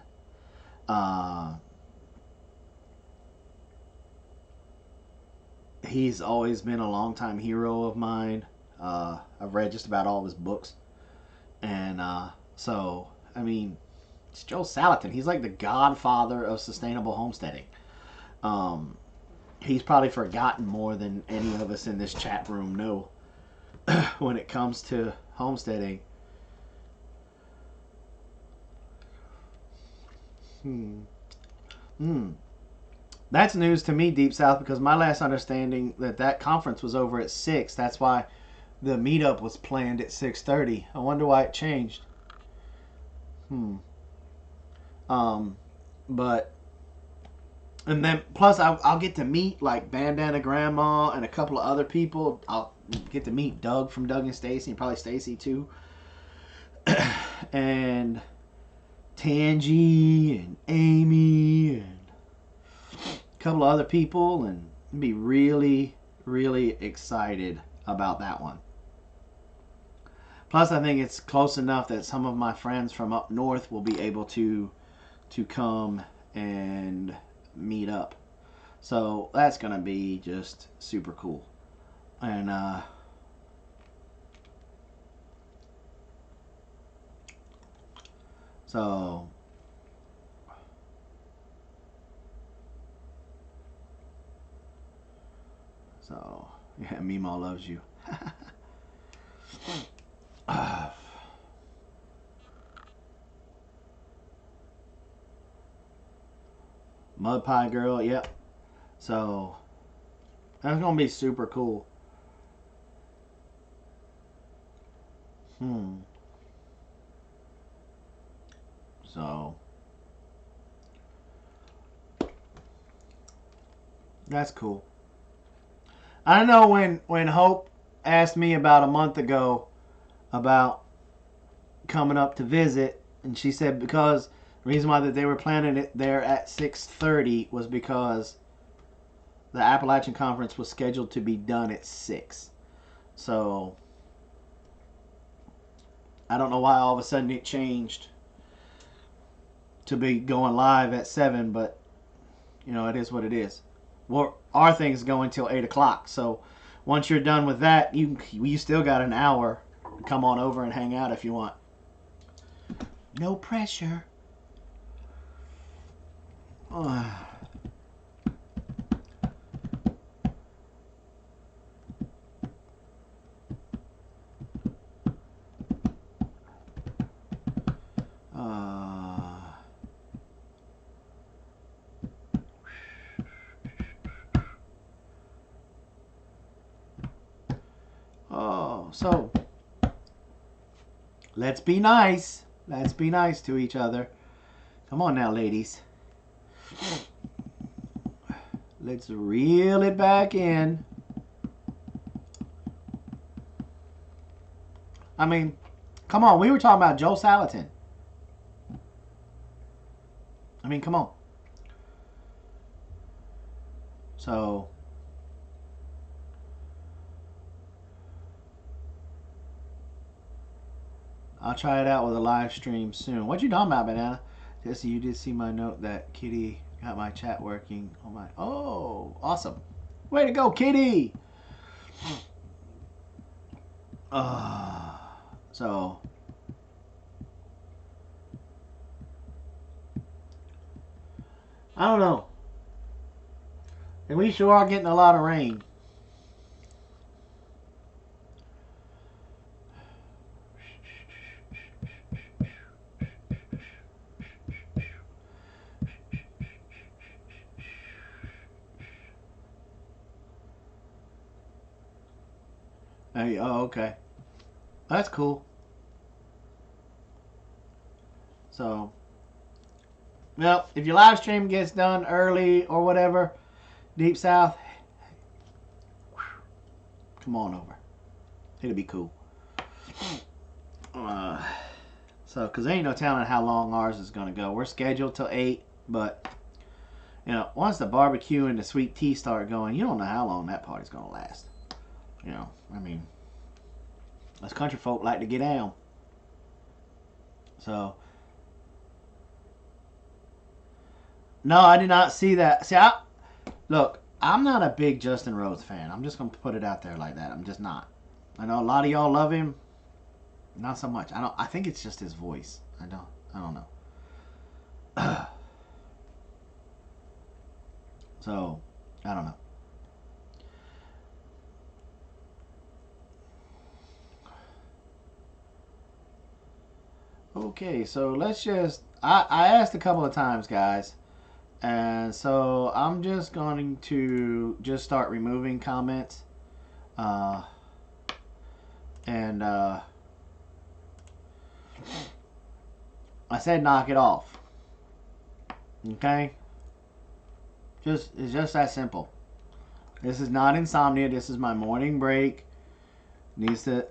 He's always been a longtime hero of mine. I've read just about all of his books. And so, I mean, it's Joel Salatin. He's like the godfather of sustainable homesteading. He's probably forgotten more than any of us in this chat room know when it comes to homesteading. That's news to me, Deep South, because my last understanding that conference was over at 6. That's why the meetup was planned at 6:30. I wonder why it changed. But and then plus I'll get to meet like Bandana Grandma and a couple of other people. I'll get to meet Doug from Doug and Stacy, and probably Stacy too, and Tangy and Amy and a couple of other people, and be really, really excited about that one. Plus, I think it's close enough that some of my friends from up north will be able to come and meet up. So that's gonna be just super cool. And so yeah, Mimo loves you. Mud Pie Girl, yep. So that's gonna be super cool. So that's cool. I know when Hope asked me about a month ago about coming up to visit, and she said because the reason why that they were planning it there at 6:30 was because the Appalachian Conference was scheduled to be done at 6. So I don't know why all of a sudden it changed to be going live at 7, but you know, it is what it is. Well, our thing's going till 8 o'clock, so once you're done with that, you still got an hour. Come on over and hang out if you want. No pressure. So let's be nice. Let's be nice to each other. Come on now, ladies. Let's reel it back in. I mean, come on. We were talking about Joe Salatin. I mean, come on. So I'll try it out with a live stream soon. What you talking about, Banana? Jesse, you did see my note that Kitty got my chat working on my... Oh, awesome. Way to go, Kitty! So... I don't know. And we sure are getting a lot of rain. Hey, oh, okay. That's cool. So, well, if your live stream gets done early or whatever, Deep South, come on over. It'll be cool. So, because there ain't no telling how long ours is going to go. We're scheduled till 8, but, you know, once the barbecue and the sweet tea start going, you don't know how long that party's going to last. You know, I mean, us country folk like to get down. So, no, I did not see that. See, look, I'm not a big Justin Rhodes fan. I'm just going to put it out there like that. I'm just not. I know a lot of y'all love him. Not so much. I think it's just his voice. I don't know. So, I don't know. Okay, so let's just... I asked a couple of times, guys. And so I'm just going to just start removing comments. And I said knock it off. Okay? It's just that simple. This is not insomnia. This is my morning break. Needs to...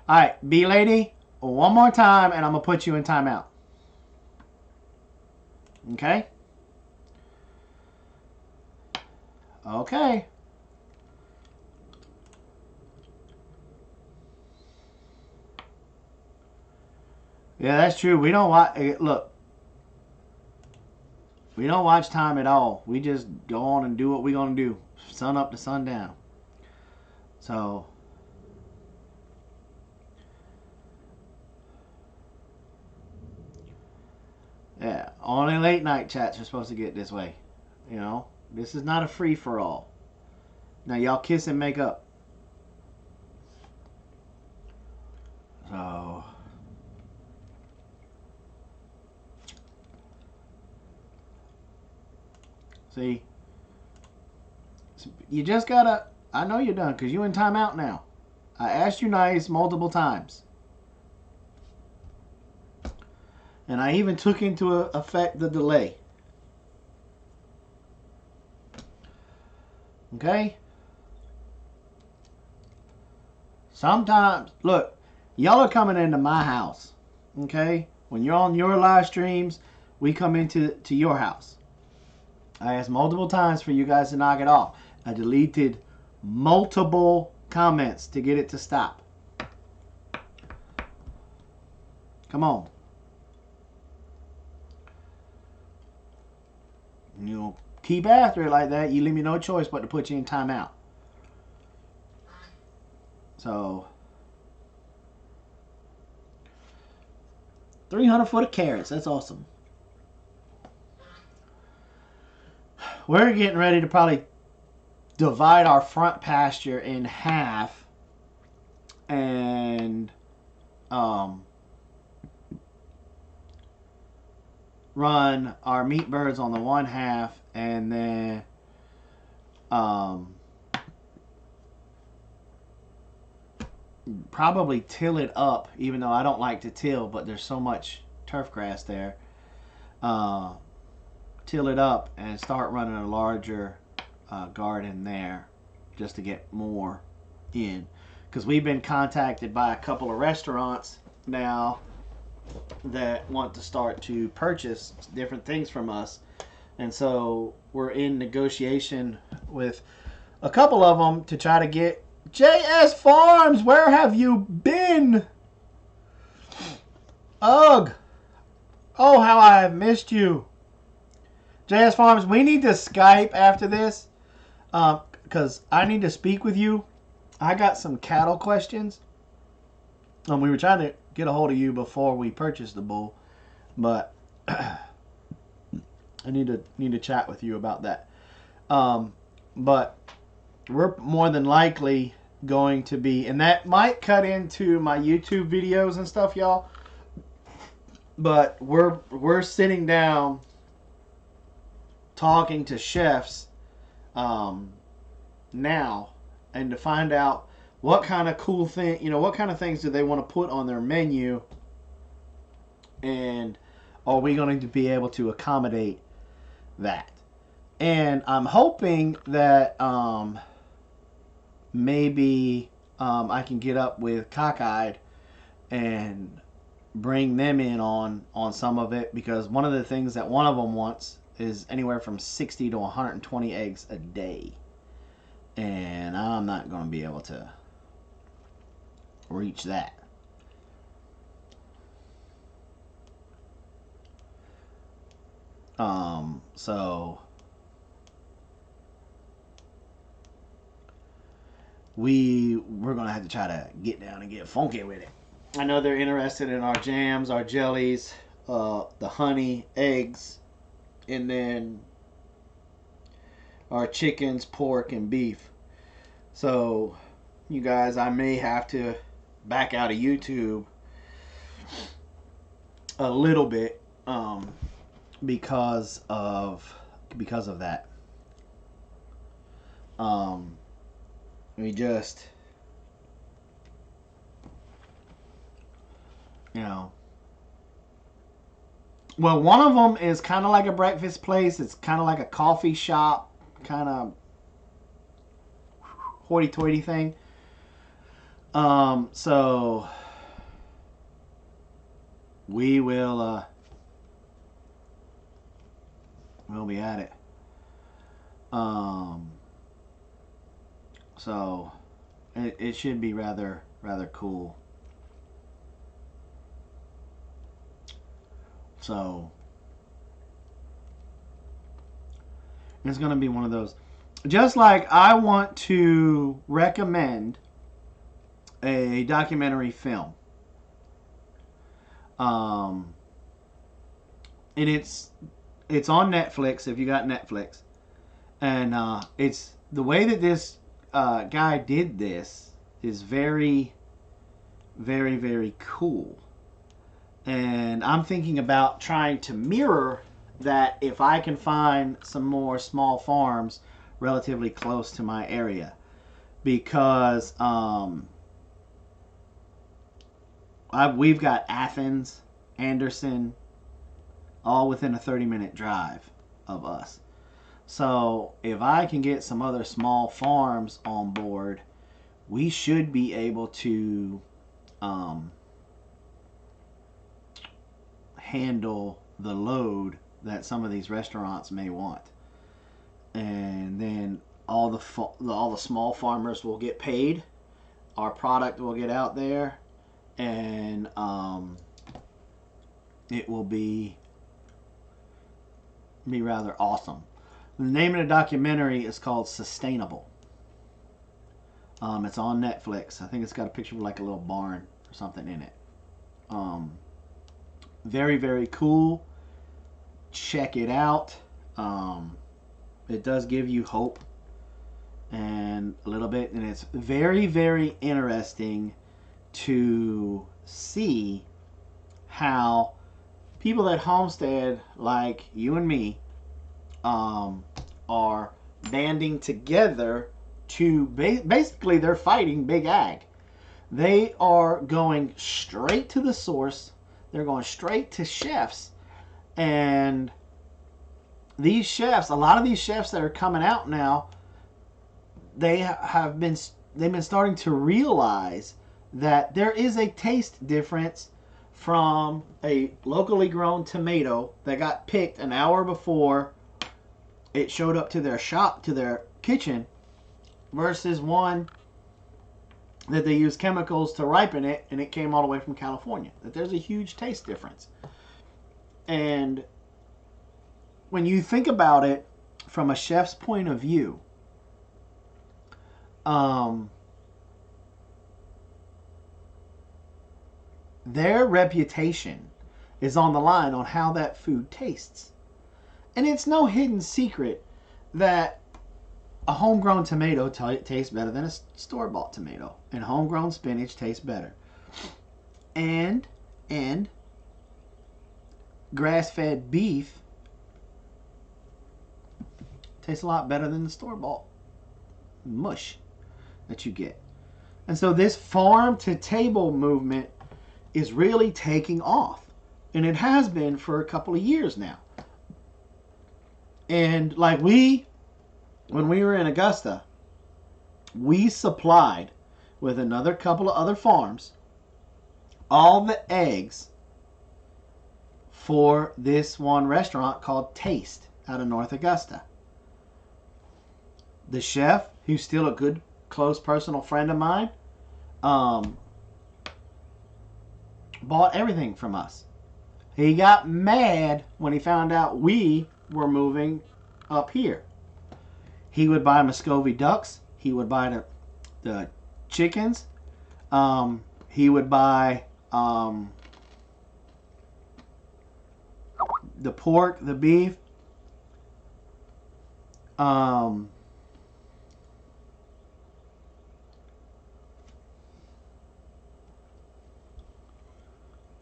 Alright, B lady, one more time and I'm going to put you in timeout. Okay? Okay. Yeah, that's true. We don't watch... Look. We don't watch time at all. We just go on and do what we're going to do. Sun up to sundown. So... Yeah, only late night chats are supposed to get this way. You know, this is not a free for all. Now y'all kiss and make up. So see, you just gotta. I know you're done because you in timeout now. I asked you nice multiple times. And I even took into effect the delay. Okay? Sometimes, look, y'all are coming into my house. Okay? When you're on your live streams, we come into your house. I asked multiple times for you guys to knock it off. I deleted multiple comments to get it to stop. Come on. You know, keep after it like that, you leave me no choice but to put you in timeout. So, 300 foot of carrots. That's awesome. We're getting ready to probably divide our front pasture in half and run our meat birds on the one half and then probably till it up, even though I don't like to till, but there's so much turf grass there. Till it up and start running a larger garden there just to get more in, because we've been contacted by a couple of restaurants now that want to start to purchase different things from us, and so we're in negotiation with a couple of them to try to get JS Farms. Where have you been? Ugh. Oh, how I have missed you. JS Farms, we need to Skype after this because I need to speak with you. I got some cattle questions. We were trying to get a hold of you before we purchased the bull, but I need to chat with you about that. But we're more than likely going to be, and that might cut into my YouTube videos and stuff, y'all. But we're sitting down talking to chefs now, and to find out what kind of cool thing, what kind of things do they want to put on their menu, and are we going to be able to accommodate that? And I'm hoping that maybe I can get up with Cockeyed and bring them in on some of it, because one of the things that one of them wants is anywhere from 60 to 120 eggs a day, and I'm not going to be able to reach that. So we're gonna have to try to get down and get funky with it. I know they're interested in our jams, our jellies, the honey, eggs, and then our chickens, pork, and beef. So, you guys, I may have to back out of YouTube a little bit because of that. We just, you know. Well, one of them is kind of like a breakfast place. It's kind of like a coffee shop, kind of hoity-toity thing. So we'll be at it. So it should be rather cool. So it's going to be one of those. Just like I want to recommend a documentary film. And it's on Netflix if you got Netflix. And it's the way that this guy did this is very, very, very cool. And I'm thinking about trying to mirror that if I can find some more small farms relatively close to my area. Because we've got Athens, Anderson, all within a 30-minute drive of us. So if I can get some other small farms on board, we should be able to handle the load that some of these restaurants may want. And then all the small farmers will get paid. Our product will get out there, and it will be rather awesome. The name of the documentary is called Sustainable. It's on Netflix. I think it's got a picture of like a little barn or something in it. Very, very cool. Check it out. It does give you hope and a little bit, and it's very, very interesting to see how people that homestead like you and me are banding together to basically they're fighting big ag. They are going straight to the source. They're going straight to chefs, and these chefs, a lot of these chefs that are coming out now, they've been starting to realize that there is a taste difference from a locally grown tomato that got picked an hour before it showed up to their shop, to their kitchen, versus one that they use chemicals to ripen it and it came all the way from California. That there's a huge taste difference. And when you think about it from a chef's point of view, their reputation is on the line on how that food tastes. And it's no hidden secret that a homegrown tomato tastes better than a store-bought tomato, and homegrown spinach tastes better. And grass-fed beef tastes a lot better than the store-bought mush that you get. And so this farm-to-table movement is really taking off. And it has been for a couple of years now. And like when we were in Augusta, we supplied, with another couple of other farms, all the eggs for this one restaurant called Taste out of North Augusta. The chef, who's still a good, close personal friend of mine, bought everything from us. He got mad when he found out we were moving up here. He would buy Muscovy ducks. He would buy the chickens. He would buy the pork, the beef.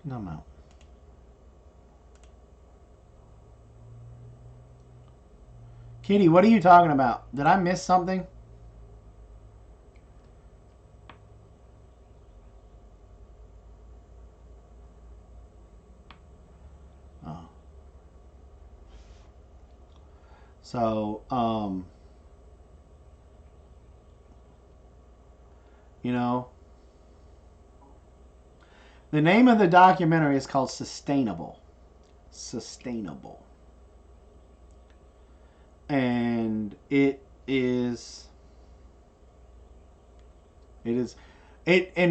No amount. Kitty, what are you talking about? Did I miss something? Oh. So, you know, the name of the documentary is called Sustainable. Sustainable. And it in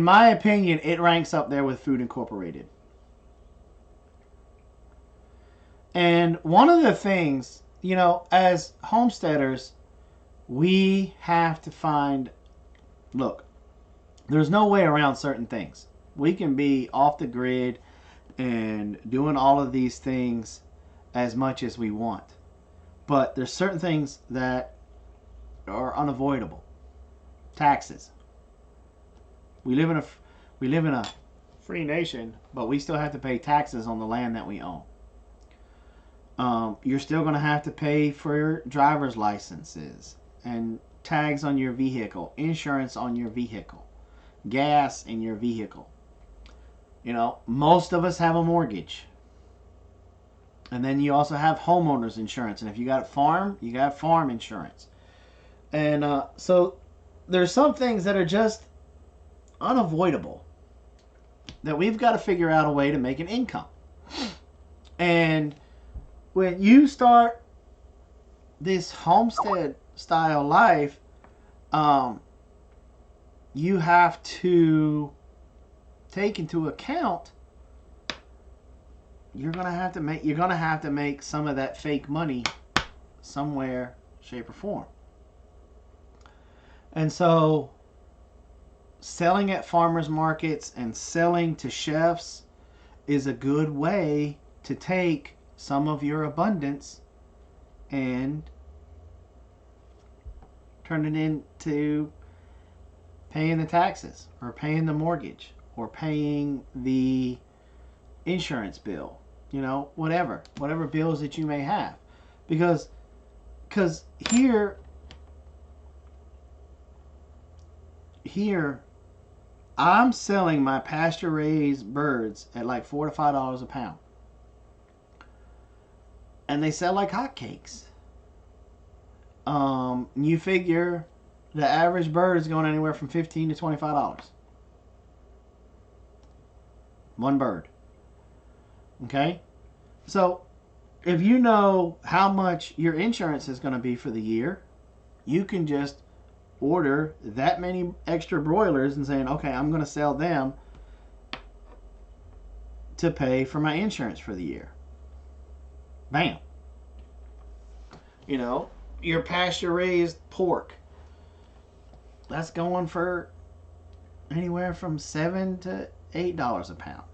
my opinion, it ranks up there with Food Incorporated. And one of the things, you know, as homesteaders, we have to find, look, there's no way around certain things. We can be off the grid and doing all of these things as much as we want. But there's certain things that are unavoidable. Taxes. We live in a free nation, but we still have to pay taxes on the land that we own. You're still going to have to pay for your driver's licenses and tags on your vehicle, insurance on your vehicle, gas in your vehicle. You know, most of us have a mortgage. And then you also have homeowners insurance. And if you got a farm, you got farm insurance. And so there's some things that are just unavoidable that we've got to figure out a way to make an income. And when you start this homestead style life, you have to take into account you're gonna have to make some of that fake money somewhere, shape, or form. And so selling at farmers markets and selling to chefs is a good way to take some of your abundance and turn it into paying the taxes or paying the mortgage or paying the insurance bill, you know, whatever bills that you may have, because here I'm selling my pasture raised birds at like $4 to $5 a pound, and they sell like hotcakes. You figure the average bird is going anywhere from $15 to $25. One bird. Okay? So, if you know how much your insurance is going to be for the year, you can just order that many extra broilers and saying, okay, I'm going to sell them to pay for my insurance for the year. Bam. You know, your pasture raised pork, that's going for anywhere from $7 to $8 a pound.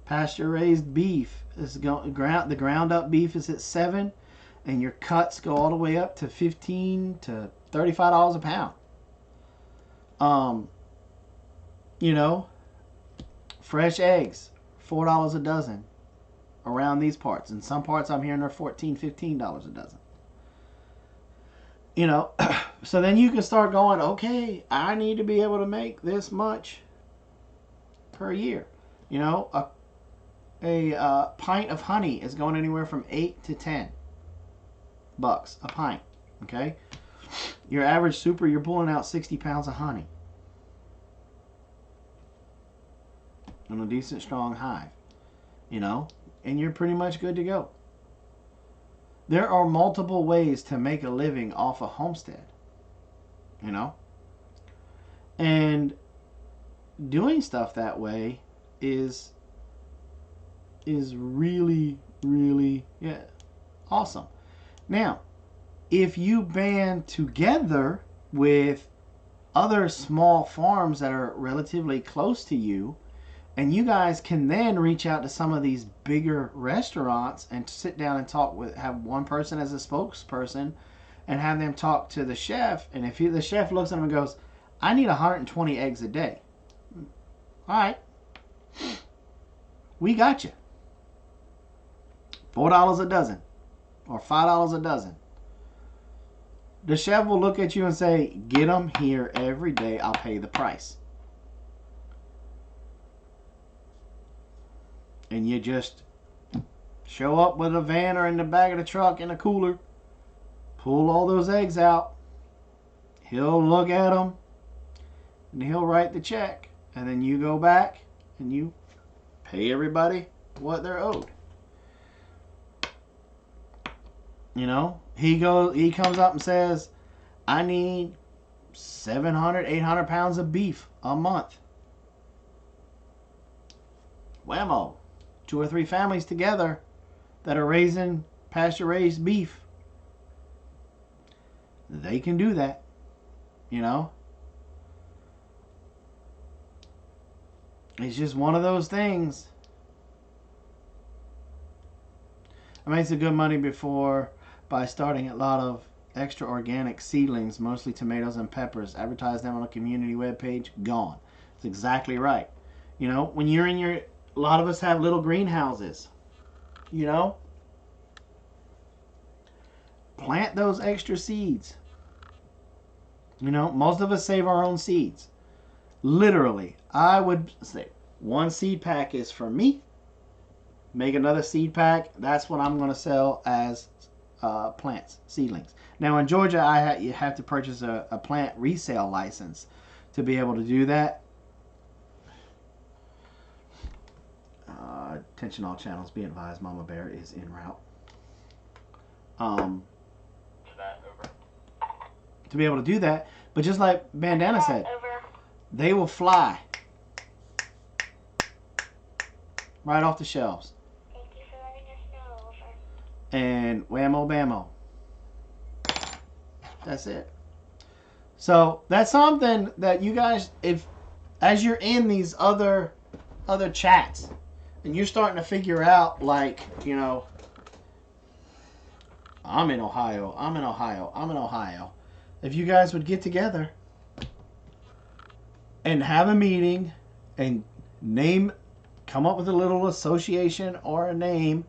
Pasture raised beef is the ground up beef is at $7, and your cuts go all the way up to $15 to $35 a pound. You know, fresh eggs, $4 a dozen around these parts. In some parts I'm hearing they're $14, $15 a dozen. You know, so then you can start going, okay, I need to be able to make this much per year. You know, a pint of honey is going anywhere from $8 to $10 a pint. Okay, Your average super, you're pulling out 60 pounds of honey on a decent strong hive, you know, and you're pretty much good to go. There are multiple ways to make a living off a homestead, you know, and doing stuff that way is really, really, yeah, awesome. Now, if you band together with other small farms that are relatively close to you, and you guys can then reach out to some of these bigger restaurants and sit down and talk with, have one person as a spokesperson and have them talk to the chef. And if the chef looks at them and goes, I need 120 eggs a day. All right. We got you. $4 a dozen or $5 a dozen. The chef will look at you and say, get them here every day. I'll pay the price. And you just show up with a van or in the back of the truck in a cooler, pull all those eggs out. He'll look at them and he'll write the check. And then you go back and you pay everybody what they're owed. You know, he comes up and says, I need 700, 800 pounds of beef a month. Whammo. 2 or 3 families together that are raising pasture-raised beef. They can do that, you know. It's just one of those things. I made some good money before by starting a lot of extra organic seedlings, mostly tomatoes and peppers. Advertise them on a community webpage. Gone. It's exactly right. You know, when you're in your... A lot of us have little greenhouses. You know? Plant those extra seeds. You know, most of us save our own seeds. Literally, I would say 1 seed pack is for me. Make another seed pack. That's what I'm going to sell as plants, seedlings. Now in Georgia, you have to purchase a plant resale license to be able to do that. Attention all channels, be advised, Mama Bear is en route. To be able to do that, but just like Bandana said, they will fly right off the shelves. Thank you for letting us know, over. And whammo bammo. That's it. So that's something that you guys, if as you're in these other chats and you're starting to figure out, like, you know, I'm in Ohio, I'm in Ohio, I'm in Ohio. If you guys would get together and have a meeting and come up with a little association or a name,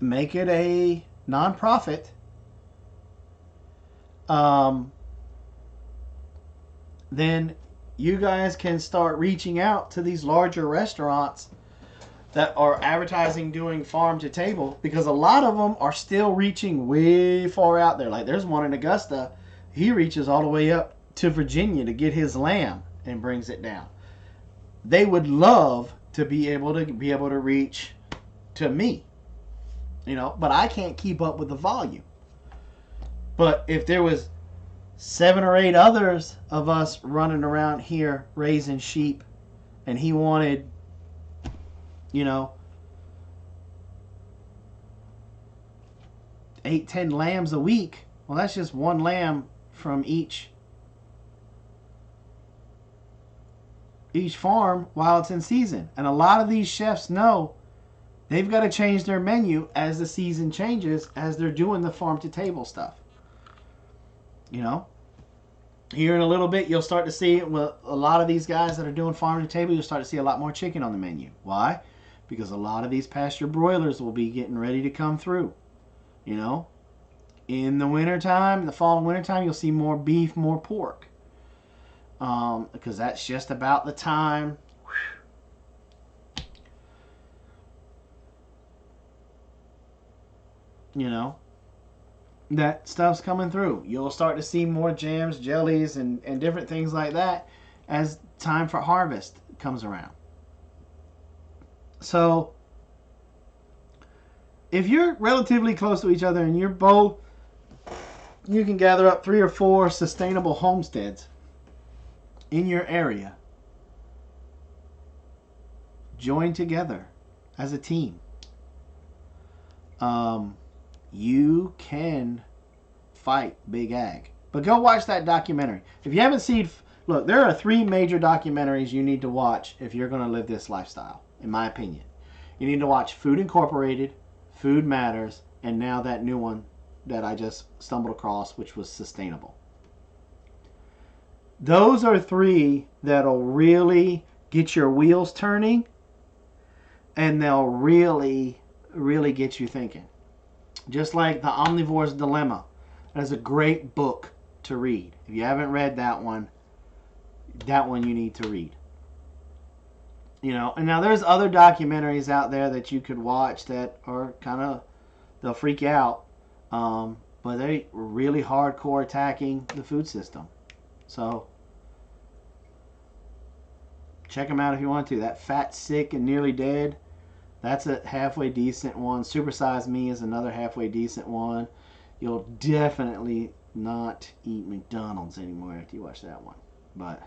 make it a nonprofit, then you guys can start reaching out to these larger restaurants that are advertising doing farm to table, because a lot of them are still reaching way far out there. Like there's one in Augusta, he reaches all the way up to Virginia to get his lamb and brings it down. They would love to be able to reach to me, you know, but I can't keep up with the volume. But if there was 7 or 8 others of us running around here raising sheep, and he wanted, you know, 8, 10 lambs a week, well, that's just 1 lamb from each farm while it's in season. And a lot of these chefs know they've got to change their menu as the season changes, as they're doing the farm to table stuff. You know, here in a little bit, you'll start to see, well, a lot of these guys that are doing farm to table, you'll start to see a lot more chicken on the menu. Why? Because a lot of these pasture broilers will be getting ready to come through. You know, in the wintertime, the fall and wintertime, you'll see more beef, more pork. Because that's just about the time. You know, that stuff's coming through. You'll start to see more jams, jellies, and different things like that as time for harvest comes around. So if you're relatively close to each other and you're both, you can gather up 3 or 4 sustainable homesteads in your area. Join together as a team. You can fight Big Ag. But go watch that documentary. If you haven't seen, look, there are 3 major documentaries you need to watch if you're going to live this lifestyle, in my opinion. You need to watch Food Incorporated, Food Matters, and now that new one that I just stumbled across, which was Sustainable. Those are 3 that'll really get your wheels turning, and they'll really, really get you thinking. Just like The Omnivore's Dilemma. That is a great book to read. If you haven't read that one you need to read. You know, and now there's other documentaries out there that you could watch that are kind of, they'll freak you out. But they're really hardcore attacking the food system. So check them out if you want to. That Fat, Sick, and Nearly Dead, that's a halfway decent one. Super Size Me is another halfway decent one. You'll definitely not eat McDonald's anymore after you watch that one. But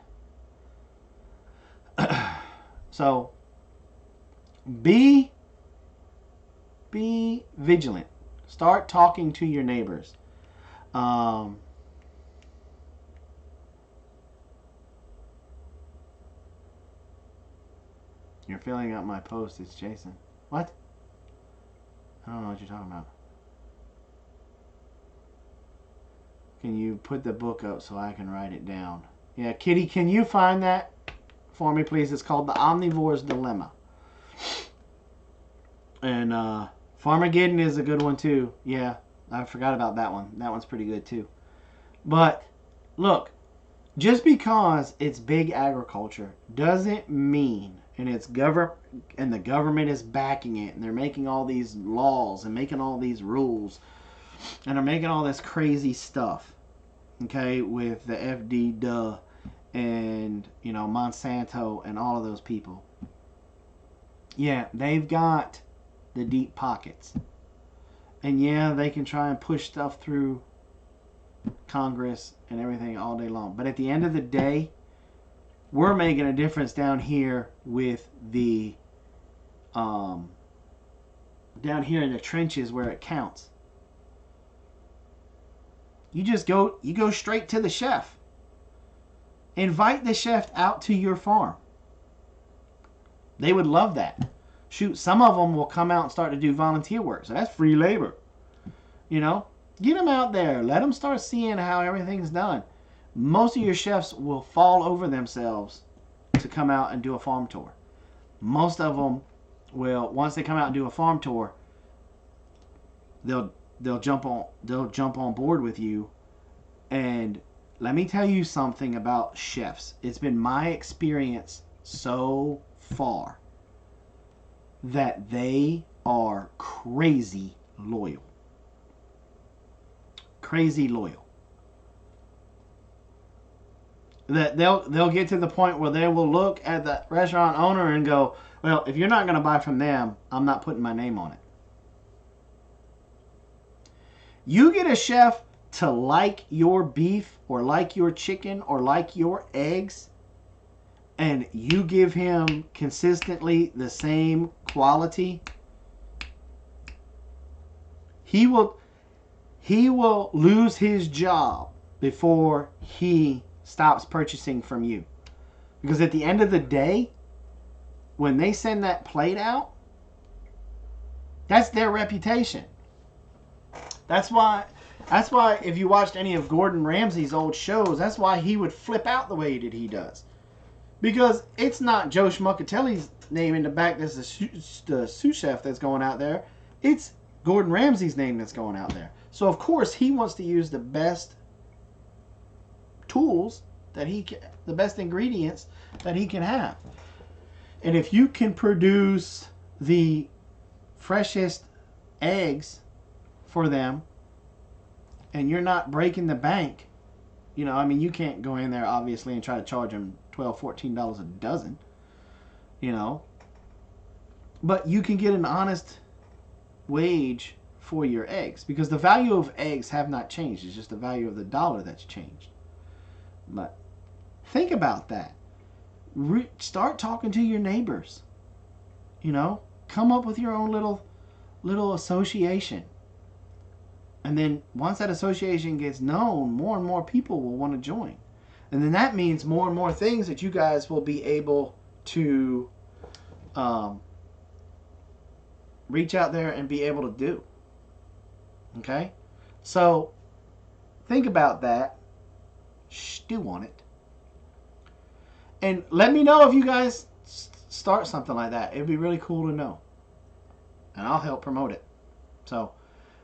so be vigilant. Start talking to your neighbors. You're filling out my post. It's Jason. What? I don't know what you're talking about. Can you put the book up so I can write it down? Yeah, Kitty, can you find that for me, please? It's called The Omnivore's Dilemma. And Farmageddon is a good one, too. Yeah, I forgot about that one. That one's pretty good, too. But, look, just because it's big agriculture doesn't mean, and the government is backing it, and they're making all these laws and making all these rules, and they're making all this crazy stuff, okay, with the FD and, you know, Monsanto and all of those people. Yeah, they've got the deep pockets. And yeah, they can try and push stuff through Congress and everything all day long. But at the end of the day, we're making a difference down here with the down here in the trenches where it counts. You go straight to the chef. Invite the chef out to your farm. They would love that. Shoot, some of them will come out and start to do volunteer work. So that's free labor. You know, get them out there. Let them start seeing how everything's done. Most of your chefs will fall over themselves to come out and do a farm tour. Most of them will, once they come out and do a farm tour, they'll jump on board with you. And let me tell you something about chefs. It's been my experience so far that they are crazy loyal. Crazy loyal. That they'll get to the point where they will look at the restaurant owner and go, well, if you're not going to buy from them, I'm not putting my name on it. You get a chef to like your beef or like your chicken or like your eggs, and you give him consistently the same quality, he will lose his job before he stops purchasing from you. Because at the end of the day, when they send that plate out, that's their reputation. That's why if you watched any of Gordon Ramsay's old shows, that's why he would flip out the way that he does. Because it's not Joe Schmuckatelli's name in the back that's the sous chef that's going out there. It's Gordon Ramsay's name that's going out there. So, of course, he wants to use the best tools the best ingredients that he can have. And if you can produce the freshest eggs for them and you're not breaking the bank, you know, I mean, you can't go in there obviously and try to charge them $12, $14 a dozen, you know, but you can get an honest wage for your eggs, because the value of eggs have not changed. It's just the value of the dollar that's changed. But think about that. Start talking to your neighbors. You know, come up with your own little association. And then once that association gets known, more and more people will want to join. And then that means more and more things that you guys will be able to reach out there and be able to do. Okay? So think about that. Stew on it. And let me know if you guys start something like that. It'd be really cool to know. And I'll help promote it. So,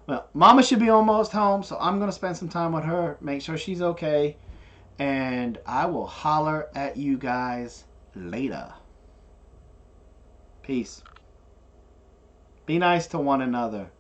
well, Mama should be almost home, so I'm going to spend some time with her, make sure she's okay. And I will holler at you guys later. Peace. Be nice to one another.